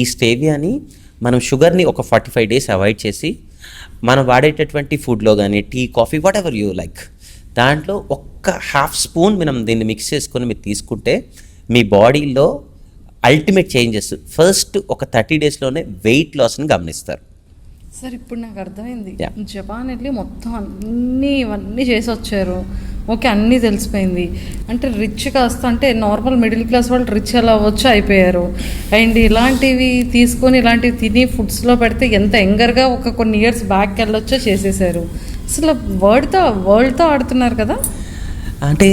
ఈ స్టేవియాని మనం షుగర్ని ఒక 45 days అవాయిడ్ చేసి మనం వాడేటటువంటి ఫుడ్లో కానీ tea, coffee, what ever you like, దాంట్లో ఒక్క ½ స్పూన్ మనం దీన్ని మిక్స్ చేసుకొని మీరు తీసుకుంటే మీ బాడీలో అల్టిమేట్ చేంజెస్ ఫస్ట్ ఒక 30 daysలోనే వెయిట్ లాస్ని గమనిస్తారు. సార్ ఇప్పుడు నాకు అర్థమైంది, జపాన్ వెళ్ళి మొత్తం ఇవన్నీ చేసి వచ్చారు. ఓకే, అన్నీ తెలిసిపోయింది. అంటే రిచ్ కాస్త అంటే నార్మల్ మిడిల్ క్లాస్ వాళ్ళు రిచ్ ఎలా అవ్వచ్చు అయిపోయారు. అండ్ ఇలాంటివి తీసుకొని ఇలాంటివి తిని ఫుడ్స్లో పెడితే ఎంత యంగర్గా ఒక కొన్ని ఇయర్స్ బ్యాక్ వెళ్ళొచ్చో చేసేసారు. అసలు వరల్డ్తో ఆడుతున్నారు కదా. అంటే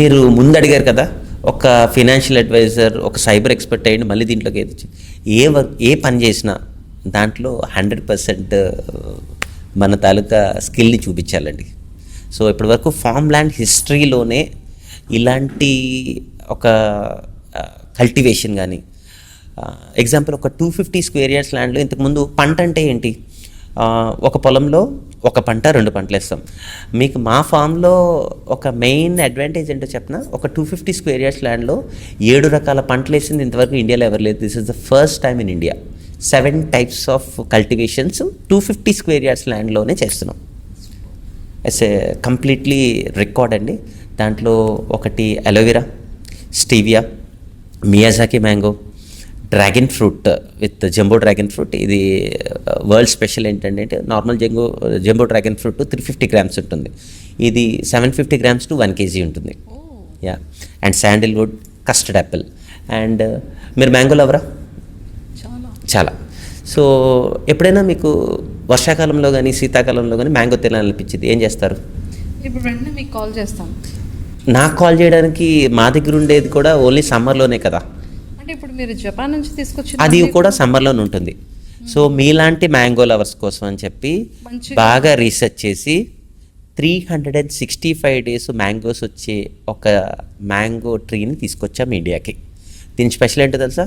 మీరు ముందు అడిగారు కదా, ఒక ఫినాన్షియల్ అడ్వైజర్, ఒక సైబర్ ఎక్స్పర్ట్ అయ్యండి మళ్ళీ దీంట్లోకి ఏ పని చేసినా దాంట్లో 100% మన తాలూకా స్కిల్ని చూపించాలండి. సో ఇప్పటివరకు ఫామ్ ల్యాండ్ హిస్టరీలోనే ఇలాంటి ఒక కల్టివేషన్ కానీ, ఎగ్జాంపుల్ ఒక 250 స్క్వేర్ యార్డ్స్ ల్యాండ్లో ఇంతకుముందు పంట అంటే ఏంటి, ఒక పొలంలో ఒక పంట 2 పంటలు వేస్తాం. మీకు మా ఫామ్లో ఒక మెయిన్ అడ్వాంటేజ్ ఏంటో చెప్పిన, ఒక 250 స్క్వేర్ యార్డ్స్ ల్యాండ్లో 7 రకాల పంటలు వేసింది ఇంతవరకు ఇండియాలో ఎవరు లేదు. This is the first time in India. 7 types of cultivations 250 square yards ల్యాండ్లోనే చేస్తున్నాం. ఎస్ ఏ కంప్లీట్లీ రికార్డ్ అండి. దాంట్లో ఒకటి aloe vera, stevia, Miyazaki mango, dragon fruit with jumbo dragon fruit. ఇది వరల్డ్ స్పెషల్ ఏంటంటే normal jumbo dragon fruit 350 grams ఉంటుంది, ఇది 750 grams to 1 kg ఉంటుంది. Yeah, and Sandalwood, custard Apple. And మీరు మ్యాంగో లవరా? చాలా. సో ఎప్పుడైనా మీకు వర్షాకాలంలో కానీ శీతాకాలంలో కానీ మ్యాంగో తినాలనిపించింది, ఏం చేస్తారు? ఇప్పుడు వెంటనే మీకు కాల్ చేస్తాం. నాకు కాల్ చేయడానికి మా దగ్గర ఉండేది కూడా ఓన్లీ సమ్మర్లోనే కదా. అంటే ఇప్పుడు మీరు జపాన్ నుంచి తీసుకొచ్చి అది కూడా సమ్మర్లోనే ఉంటుంది. సో మీలాంటి మ్యాంగో లవర్స్ కోసం అని చెప్పి బాగా రీసెర్చ్ చేసి 365 days మ్యాంగోస్ వచ్చే ఒక మ్యాంగో ట్రీని తీసుకొచ్చాం ఇండియాకి. దీని స్పెషల్ ఏంటో తెలుసా?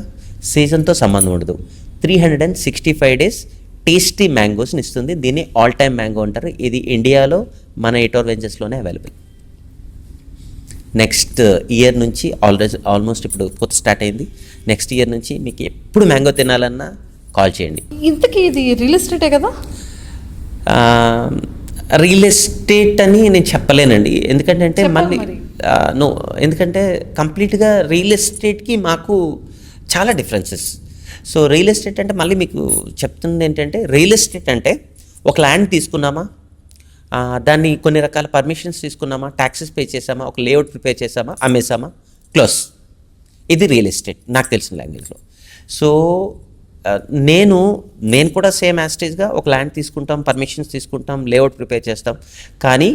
సీజన్తో సంబంధం ఉండదు, 365 days టేస్టీ మ్యాంగోస్ని ఇస్తుంది. దీన్ని ఆల్ టైమ్ మ్యాంగో అంటారు. ఇది ఇండియాలో మన ఎటోర్ వెంచర్స్లోనే అవైలబుల్. నెక్స్ట్ ఇయర్ నుంచి ఆల్మోస్ట్ ఇప్పుడు కొత్త స్టార్ట్ అయింది. నెక్స్ట్ ఇయర్ నుంచి మీకు ఎప్పుడు మ్యాంగో తినాలన్నా కాల్ చేయండి. ఇంతకీ ఇది రియల్ ఎస్టేటే కదా? రియల్ ఎస్టేట్ అని నేను చెప్పలేనండి, ఎందుకంటే మళ్ళీ ఎందుకంటే కంప్లీట్గా రియల్ ఎస్టేట్కి మాకు చాలా డిఫరెన్సెస్. సో రియల్ ఎస్టేట్ అంటే మళ్ళీ మీకు చెప్తుంది ఏంటంటే, రియల్ ఎస్టేట్ అంటే ఒక ల్యాండ్ తీసుకున్నామా, దాన్ని కొన్ని రకాల పర్మిషన్స్ తీసుకున్నామా, ట్యాక్సెస్ పే చేసామా, ఒక లేఅవుట్ ప్రిపేర్ చేసామా, అమ్మేసామా, క్లోజ్. ఇది రియల్ ఎస్టేట్ నాకు తెలిసిన లాంగ్వేజ్లో. సో నేను కూడా సేమ్ యాస్టేజ్గా ఒక ల్యాండ్ తీసుకుంటాం, పర్మిషన్స్ తీసుకుంటాం, లేఅవుట్ ప్రిపేర్ చేస్తాం. కానీ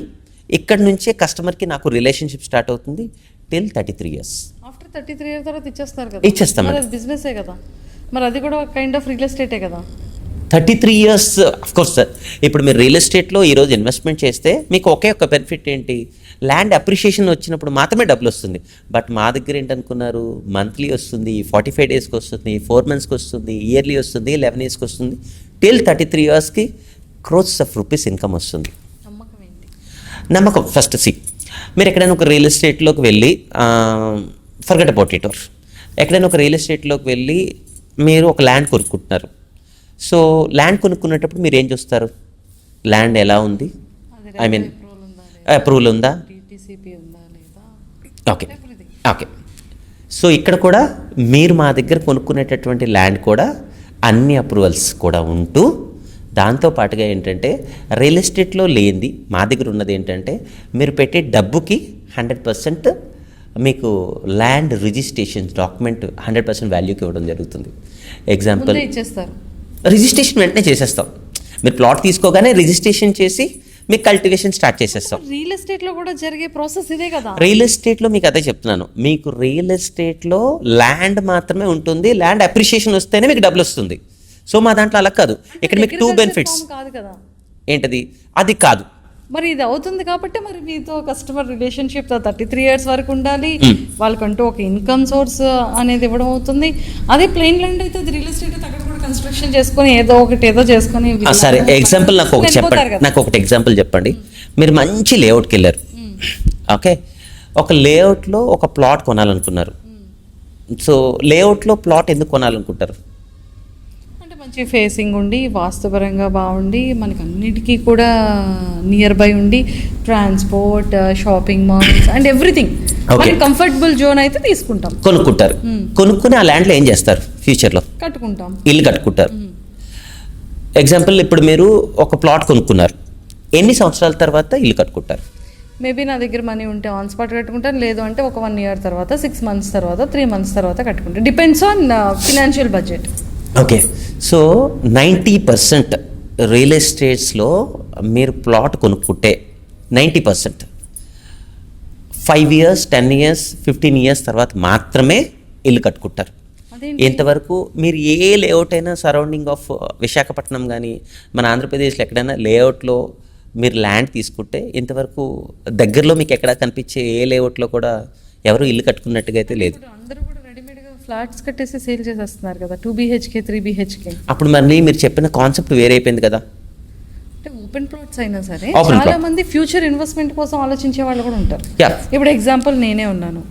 ఇక్కడ నుంచే కస్టమర్కి నాకు రిలేషన్షిప్ స్టార్ట్ అవుతుంది టిల్ 33 years. ఆఫ్టర్ 33 years తర్వాత ఇచ్చేస్తారు కదా? ఇచ్చేస్తాం. అది బిజినెసే కదా, మరి అది కూడా కైండ్ ఆఫ్ రియల్ ఎస్టేటే కదా. 33 years అఫ్కోర్స్ సార్. ఇప్పుడు మీరు రియల్ ఎస్టేట్లో ఈరోజు ఇన్వెస్ట్మెంట్ చేస్తే మీకు ఒకే ఒక బెనిఫిట్ ఏంటి, ల్యాండ్ అప్రిషియేషన్ వచ్చినప్పుడు మాత్రమే డబ్బులు వస్తుంది. బట్ మా దగ్గర ఏంటనుకున్నారు, మంత్లీ వస్తుంది, 45 daysకి వస్తుంది, 4 monthsకి వస్తుంది, ఇయర్లీ వస్తుంది, 11 yearsకి వస్తుంది. Till 33 yearsకి crores of rupees income వస్తుంది. నమ్మకం ఫస్ట్. మీరు ఎక్కడైనా ఒక రియల్ ఎస్టేట్లోకి వెళ్ళి ఫర్గెట్ అబౌట్ ఇట్, ఎక్కడైనా ఒక రియల్ ఎస్టేట్లోకి వెళ్ళి మీరు ఒక ల్యాండ్ కొనుక్కుంటున్నారు. సో ల్యాండ్ కొనుక్కునేటప్పుడు మీరు ఏం చూస్తారు, ల్యాండ్ ఎలా ఉంది, ఐ మీన్ అప్రూవల్ ఉందా, ఓకే. సో ఇక్కడ కూడా మీరు మా దగ్గర కొనుక్కునేటటువంటి ల్యాండ్ కూడా అన్ని అప్రూవల్స్ కూడా ఉంటూ, దాంతోపాటుగా ఏంటంటే రియల్ ఎస్టేట్లో లేనిది మా దగ్గర ఉన్నది ఏంటంటే, మీరు పెట్టే డబ్బుకి 100% మీకు ల్యాండ్ రిజిస్ట్రేషన్ డాక్యుమెంట్ 100% వాల్యూకి ఇవ్వడం జరుగుతుంది. ఎగ్జాంపుల్ రిజిస్ట్రేషన్ వెంటనే చేసేస్తాం. మీరు ప్లాట్ తీసుకోగానే రిజిస్ట్రేషన్ చేసి మీకు కల్టివేషన్ స్టార్ట్ చేసేస్తాం. రియల్ ఎస్టేట్లో కూడా జరిగే ప్రాసెస్ ఇదే కదా. రియల్ ఎస్టేట్లో మీకు అదే చెప్తున్నాను, మీకు రియల్ ఎస్టేట్లో ల్యాండ్ మాత్రమే ఉంటుంది, ల్యాండ్ అప్రిషియేషన్ వస్తేనే మీకు డబ్బులు వస్తుంది. సో మా దాంట్లో అలా కాదు, ఇక్కడ మీకు 2 benefits. ఏంటది? అది కాదు. మరి ఇది అవుతుంది కాబట్టి మరి మీతో కస్టమర్ రిలేషన్షిప్ 33 years వరకు ఉండాలి, వాళ్ళకంటూ ఒక ఇన్కమ్ సోర్స్ అనేది ఇవ్వడం అవుతుంది. అదే ప్లెయిన్ ల్యాండ్ అయితే రియల్ ఎస్టేట్ అక్కడ కూడా కన్స్ట్రక్షన్ చేసుకొని ఏదో చేసుకొని. సరే ఎగ్జాంపుల్ నాకు ఒకటి ఎగ్జాంపుల్ చెప్పండి. మీరు మంచి లేఅవుట్కి వెళ్ళారు, ఓకే, ఒక లేఅవుట్లో ఒక ప్లాట్ కొనాలనుకున్నారు. సో లేఅవుట్లో ప్లాట్ ఎందుకు కొనాలనుకుంటారు? మంచి ఫేసింగ్ ఉండి, వాస్తుపరంగా బాగుండి, మనకి అన్నిటికీ కూడా నియర్ బై ఉండి, transport, shopping malls and everything comfortable zone అయితే తీసుకుంటాం, కొనుక్కుంటారు. కొనుక్కుని ఆ ల్యాండ్లో ఏం చేస్తారు? ఫ్యూచర్లో కట్టుకుంటాం, ఇల్లు కట్టుకుంటారు. ఎగ్జాంపుల్ ఇప్పుడు మీరు ఒక ప్లాట్ కొనుక్కున్నారు, ఎన్ని సంవత్సరాల తర్వాత ఇల్లు కట్టుకుంటారు? మేబీ నా దగ్గర మనీ ఉంటే ఆన్ స్పాట్ కట్టుకుంటాను, లేదు అంటే ఒక 1 year తర్వాత, 6 months తర్వాత, 3 months తర్వాత కట్టుకుంటాను. Depends on financial budget. Okay, so 90% real ఎస్టేట్స్లో మీరు ప్లాట్ కొనుక్కుంటే 90% 5 years, 10 years, 15 years తర్వాత మాత్రమే ఇల్లు కట్టుకుంటారు. ఇంతవరకు మీరు ఏ లేఅవుట్ అయినా సరౌండింగ్ ఆఫ్ విశాఖపట్నం కానీ మన ఆంధ్రప్రదేశ్లో ఎక్కడైనా లేఅవుట్లో మీరు ల్యాండ్ తీసుకుంటే ఇంతవరకు దగ్గరలో మీకు ఎక్కడ కనిపించే ఏ లేఅవుట్లో కూడా ఎవరు ఇల్లు కట్టుకున్నట్టుగా అయితే లేదు. అందరూ కూడా రెడీమేడ్గా ఫ్లాట్స్ కట్టేసి సేల్ చేసేస్తున్నారు కదా, 2 BHK 3 BHK. అప్పుడు మరి మీరు చెప్పిన కాన్సెప్ట్ వేరే అయిపోయింది కదా. అంటే ఓపెన్ ప్లాట్స్ అయినా సరే చాలా మంది ఫ్యూచర్ ఇన్వెస్ట్మెంట్ కోసం ఆలోచించే వాళ్ళు కూడా ఉంటారు. ఇప్పుడు ఎగ్జాంపుల్ నేనే ఉన్నాను.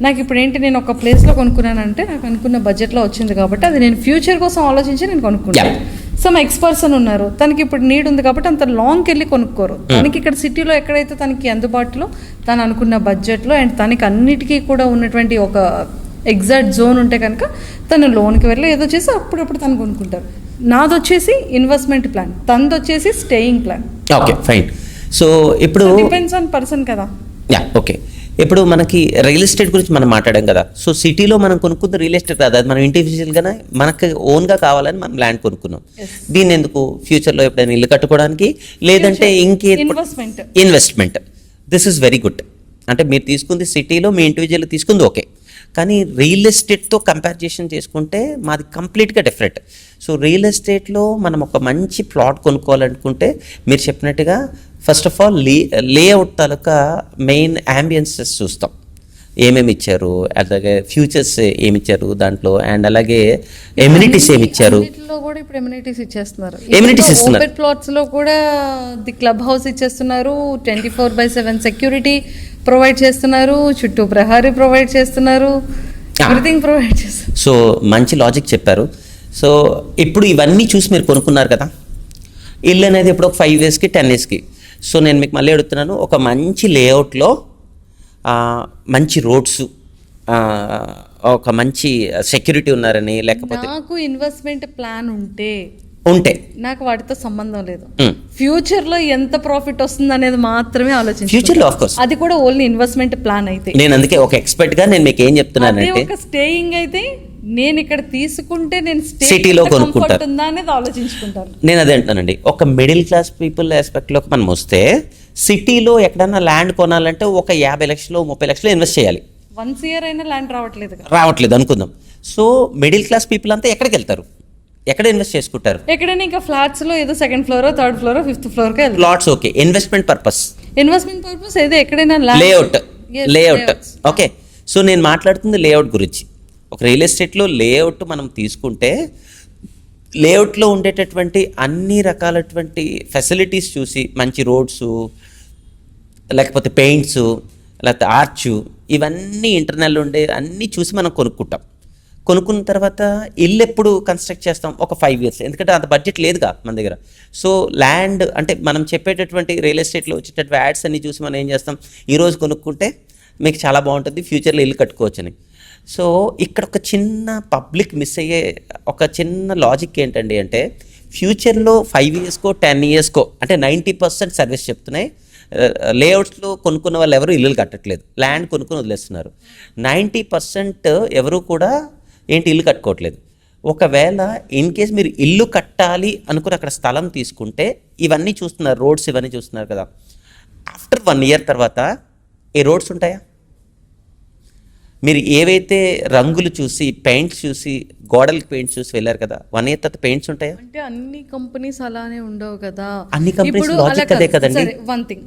నాకు ఇప్పుడు ఏంటి, నేను ఒక ప్లేస్లో కొనుక్కున్నానంటే నాకు అనుకున్న బడ్జెట్లో వచ్చింది కాబట్టి అది నేను ఫ్యూచర్ కోసం ఆలోచించి నేను కొనుక్కున్నాను. సమ్ ఎక్స్పర్సన్ ఉన్నారు, తనకి ఇప్పుడు నీడ్ ఉంది కాబట్టి అంత లాంగ్కి వెళ్ళి కొనుక్కోరు. తనకి ఇక్కడ సిటీలో ఎక్కడైతే తనకి అందుబాటులో తను అనుకున్న బడ్జెట్లో అండ్ తనకి అన్నిటికీ కూడా ఉన్నటువంటి ఒక ఎగ్జాక్ట్ జోన్ ఉంటే కనుక తను లోన్కి వెళ్ళి ఏదో చేసి అప్పుడప్పుడు తను కొనుక్కుంటారు. నాది వచ్చేసి ఇన్వెస్ట్మెంట్ ప్లాన్, తనది వచ్చేసి staying plan. Okay fine. So ఇప్పుడు డిపెండ్స్ ఆన్ పర్సన్ కదా. ఓకే, ఇప్పుడు మనకి రియల్ ఎస్టేట్ గురించి మనం మాట్లాడాం కదా. సో సిటీలో మనం కొనుక్కున్న రియల్ ఎస్టేట్ కాదు, అది మనం ఇండివిజువల్గానే మనకి ఓన్గా కావాలని మనం ల్యాండ్ కొనుక్కున్నాం. దీన్ని ఎందుకు ఫ్యూచర్లో ఎప్పుడైనా ఇల్లు కట్టుకోవడానికి, లేదంటే ఇంకే investment. This is very good. అంటే మీరు తీసుకుంది సిటీలో, మీ ఇండివిజువల్ తీసుకుంది ఓకే, కానీ రియల్ ఎస్టేట్తో కంపారిజేషన్ చేసుకుంటే మాది కంప్లీట్గా డిఫరెంట్. సో రియల్ ఎస్టేట్లో మనం ఒక మంచి ప్లాట్ కొనుక్కోవాలనుకుంటే మీరు చెప్పినట్టుగా ఫస్ట్ ఆఫ్ ఆల్ లేఅవుట్ తాలూకా మెయిన్ యాంబియన్సెస్ చూస్తాం, ఏమేమి ఇచ్చారు, అలాగే ఫ్యూచర్స్ ఏమి ఇచ్చారు దాంట్లో, అండ్ అలాగే ఎమ్యూనిటీస్ ఏమి ఇచ్చారు. కూడా ఇప్పుడు ఎమ్యూనిటీస్ ఇచ్చేస్తున్నారు. ఓపెన్ ప్లాట్స్ లో కూడా ది క్లబ్ హౌస్ ఇచ్చేస్తున్నారు, 24/7 సెక్యూరిటీ ప్రొవైడ్ చేస్తున్నారు, చుట్టూ ప్రహారీ ప్రొవైడ్ చేస్తున్నారు, ఎవ్రీథింగ్ ప్రొవైడ్ చేస్తున్నారు. సో మంచి లాజిక్ చెప్పారు. సో ఇప్పుడు ఇవన్నీ చూసి మీరు కొనుక్కున్నారు కదా, ఇల్లు అనేది ఇప్పుడు ఒక 5 yearsకి 10 yearsకి. సో నేను మీకు మళ్ళీ అడుగుతున్నాను, ఒక మంచి లేఅవుట్లో మంచి రోడ్స్, ఒక మంచి సెక్యూరిటీ ఉన్నారని, లేకపోతే నాకు ఇన్వెస్ట్మెంట్ ప్లాన్ ఉంటే నాకు వాటితో సంబంధం లేదు. ఫ్యూచర్ లో ఎంత ప్రాఫిట్ వస్తుంది అనేది మాత్రమే ఆలోచించాలి. ఫ్యూచర్ లో ఆఫ్ కోర్స్ అది కూడా ఓన్లీ ఇన్వెస్ట్మెంట్ ప్లాన్ అయితే. నేను అందుకే ఒక ఎక్స్పర్ట్ గా నేను మీకు ఏం చెప్తున్నానంటే, ఒక స్టేయింగ్ అయితే నేను ఇక్కడ తీసుకుంటే నేను సిటీలో కొనుక్కుంటా అనేది ఆలోచించుకుంటాను. నేను అదే అంటానండి, ఒక మిడిల్ క్లాస్ పీపుల్ ఆస్పెక్ట్ లోకి మనం వస్తే సిటీలో ఎక్కడన్నా ల్యాండ్ కొనాలంటే ఒక 50 లక్షలు 30 లక్షలు ఇన్వెస్ట్ చేయాలి. 1 year అయినా ల్యాండ్ రావట్లేదు అనుకుందాం. సో మిడిల్ క్లాస్ పీపుల్ అంతా ఎక్కడికి వెళ్తారు, ఎక్కడ ఇన్వెస్ట్ చేసుకుంటారు? ఎక్కడైనా ఇంకా ఫ్లాట్స్ లో ఏదో 2nd floor 3rd floor 5th floor plots. Okay, investment purpose ఏదో ఎక్కడైనా లేఅవుట్. ఓకే, సో నేను మాట్లాడుతుంది లేఅవుట్ గురించి. ఒక రియల్ ఎస్టేట్లో లేఅవుట్ మనం తీసుకుంటే లేఅవుట్లో ఉండేటటువంటి అన్ని రకాలటువంటి ఫెసిలిటీస్ చూసి, మంచి రోడ్స్, లేకపోతే పెయింట్స్, లేకపోతే ఆర్చ్, ఇవన్నీ ఇంటర్నల్ ఉండే అన్నీ చూసి మనం కొనుక్కున్న తర్వాత ఇల్లు ఎప్పుడు కన్స్ట్రక్ట్ చేస్తాం? ఒక 5 years, ఎందుకంటే అంత బడ్జెట్ లేదుగా మన దగ్గర. సో ల్యాండ్ అంటే మనం చెప్పేటటువంటి రియల్ ఎస్టేట్లో వచ్చేటటువంటి యాడ్స్ అన్ని చూసి మనం ఏం చేస్తాం, ఈరోజు కొనుక్కుంటే మీకు చాలా బాగుంటుంది, ఫ్యూచర్లో ఇల్లు కట్టుకోవచ్చని. సో ఇక్కడ ఒక చిన్న పబ్లిక్ మిస్ అయ్యే ఒక చిన్న లాజిక్ ఏంటండి అంటే, ఫ్యూచర్లో 5 yearsకో 10 yearsకో అంటే 90% సర్వీస్ చెప్తున్నాయి. లేఅవుట్స్లో కొనుక్కున్న వాళ్ళు ఎవరు ఇల్లులు కట్టట్లేదు, ల్యాండ్ కొనుక్కుని వదిలేస్తున్నారు. 90% ఎవరు కూడా ఇల్లు కట్టుకోవట్లేదు. ఒకవేళ ఇన్ కేస్ మీరు ఇల్లు కట్టాలి అనుకుని అక్కడ స్థలం తీసుకుంటే ఇవన్నీ చూస్తున్నారు, రోడ్స్ ఇవన్నీ చూస్తున్నారు కదా, ఆఫ్టర్ 1 year తర్వాత ఏ రోడ్స్ ఉంటాయా? మీరు ఏవైతే రంగులు చూసి, పెయింట్స్ చూసి, గోడలకి పెయింట్స్ చూసి వెళ్ళారు కదా, 1 year తర్వాత పెయింట్స్ ఉంటాయా? అంటే అన్ని కంపెనీస్ అలానే ఉండవు కదా. అన్ని కంపెనీస్ లాజిక్ అదే కదండి. One thing,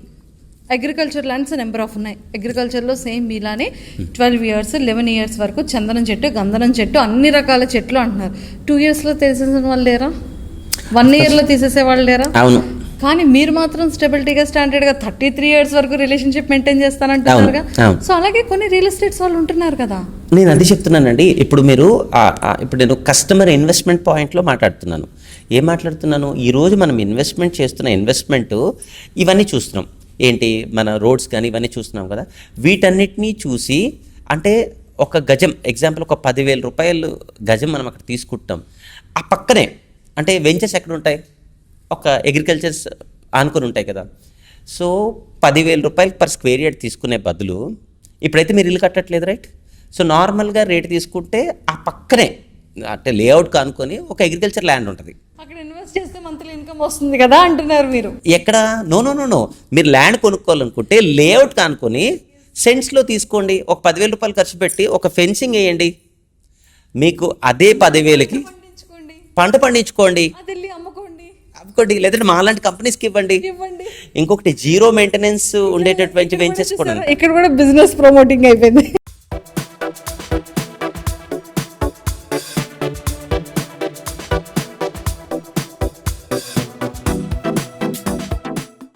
agriculture lands number of ఉన్నాయి. అగ్రికల్చర్లో సేమ్ మీలానే 12 years 11 years వరకు చందనం చెట్టు, గంధనం చెట్టు, అన్ని రకాల చెట్లు అంటున్నారు. 2 yearsలో తీసేసిన వాళ్ళు లేరా? 1 yearలో తీసేసే వాళ్ళు లేరా? అవును. కానీ మీరు మాత్రం స్టెబిలిటీగా, స్టాండర్డ్గా 33 years వరకు రిలేషన్షిప్ మెయింటైన్ చేస్తానంటున్నారుగా. సో అలాగే కొన్ని రియల్ ఎస్టేట్స్ వాళ్ళు ఉంటున్నారు కదా. నేను అది చెప్తున్నానండి. ఇప్పుడు నేను కస్టమర్ ఇన్వెస్ట్మెంట్ పాయింట్లో మాట్లాడుతున్నాను. ఏం మాట్లాడుతున్నాను, ఈరోజు మనం ఇన్వెస్ట్మెంట్ చేస్తున్న ఇన్వెస్ట్మెంట్ ఇవన్నీ చూస్తున్నాం. ఏంటి, మన రోడ్స్ కానీ ఇవన్నీ చూస్తున్నాం కదా, వీటన్నిటినీ చూసి అంటే ఒక గజం ఎగ్జాంపుల్ ఒక 10,000 రూపాయలు గజం మనం అక్కడ తీసుకుంటాం. ఆ పక్కనే అంటే వెంచర్స్ ఎక్కడ ఉంటాయి, ఒక అగ్రికల్చర్స్ ఆనుకొని ఉంటాయి కదా. సో 10,000 రూపాయలు పర్ స్క్వేర్ యార్డ్ తీసుకునే బదులు ఇప్పుడైతే మీరు ఇల్లు కట్టట్లేదు రైట్. సో నార్మల్గా రేట్ తీసుకుంటే ఆ పక్కనే అంటే లేఅవుట్ కానుకొని ఒక అగ్రికల్చర్ ల్యాండ్ ఉంటుంది, అక్కడ ఇన్వెస్ట్ చేస్తే మంత్లీ ఇన్కమ్ వస్తుంది కదా అంటున్నారు మీరు. ఎక్కడ నో మీరు ల్యాండ్ కొనుక్కోవాలనుకుంటే లేఅవుట్ కానుకొని సెంట్స్లో తీసుకోండి, ఒక 10,000 రూపాయలు ఖర్చు పెట్టి ఒక ఫెన్సింగ్ వేయండి, మీకు అదే 10,000కి పండించుకోండి, పంట పండించుకోండి, అది వెళ్ళి అమ్ముకోండి, అమ్ముకోండి, లేదంటే మాలాంటి కంపెనీస్కి ఇవ్వండి. ఇంకొకటి జీరో మెయింటెనెన్స్ ఉండేటటువంటి వెంచర్స్ కూడా ఇక్కడ కూడా బిజినెస్ ప్రమోటింగ్ అయిపోయింది.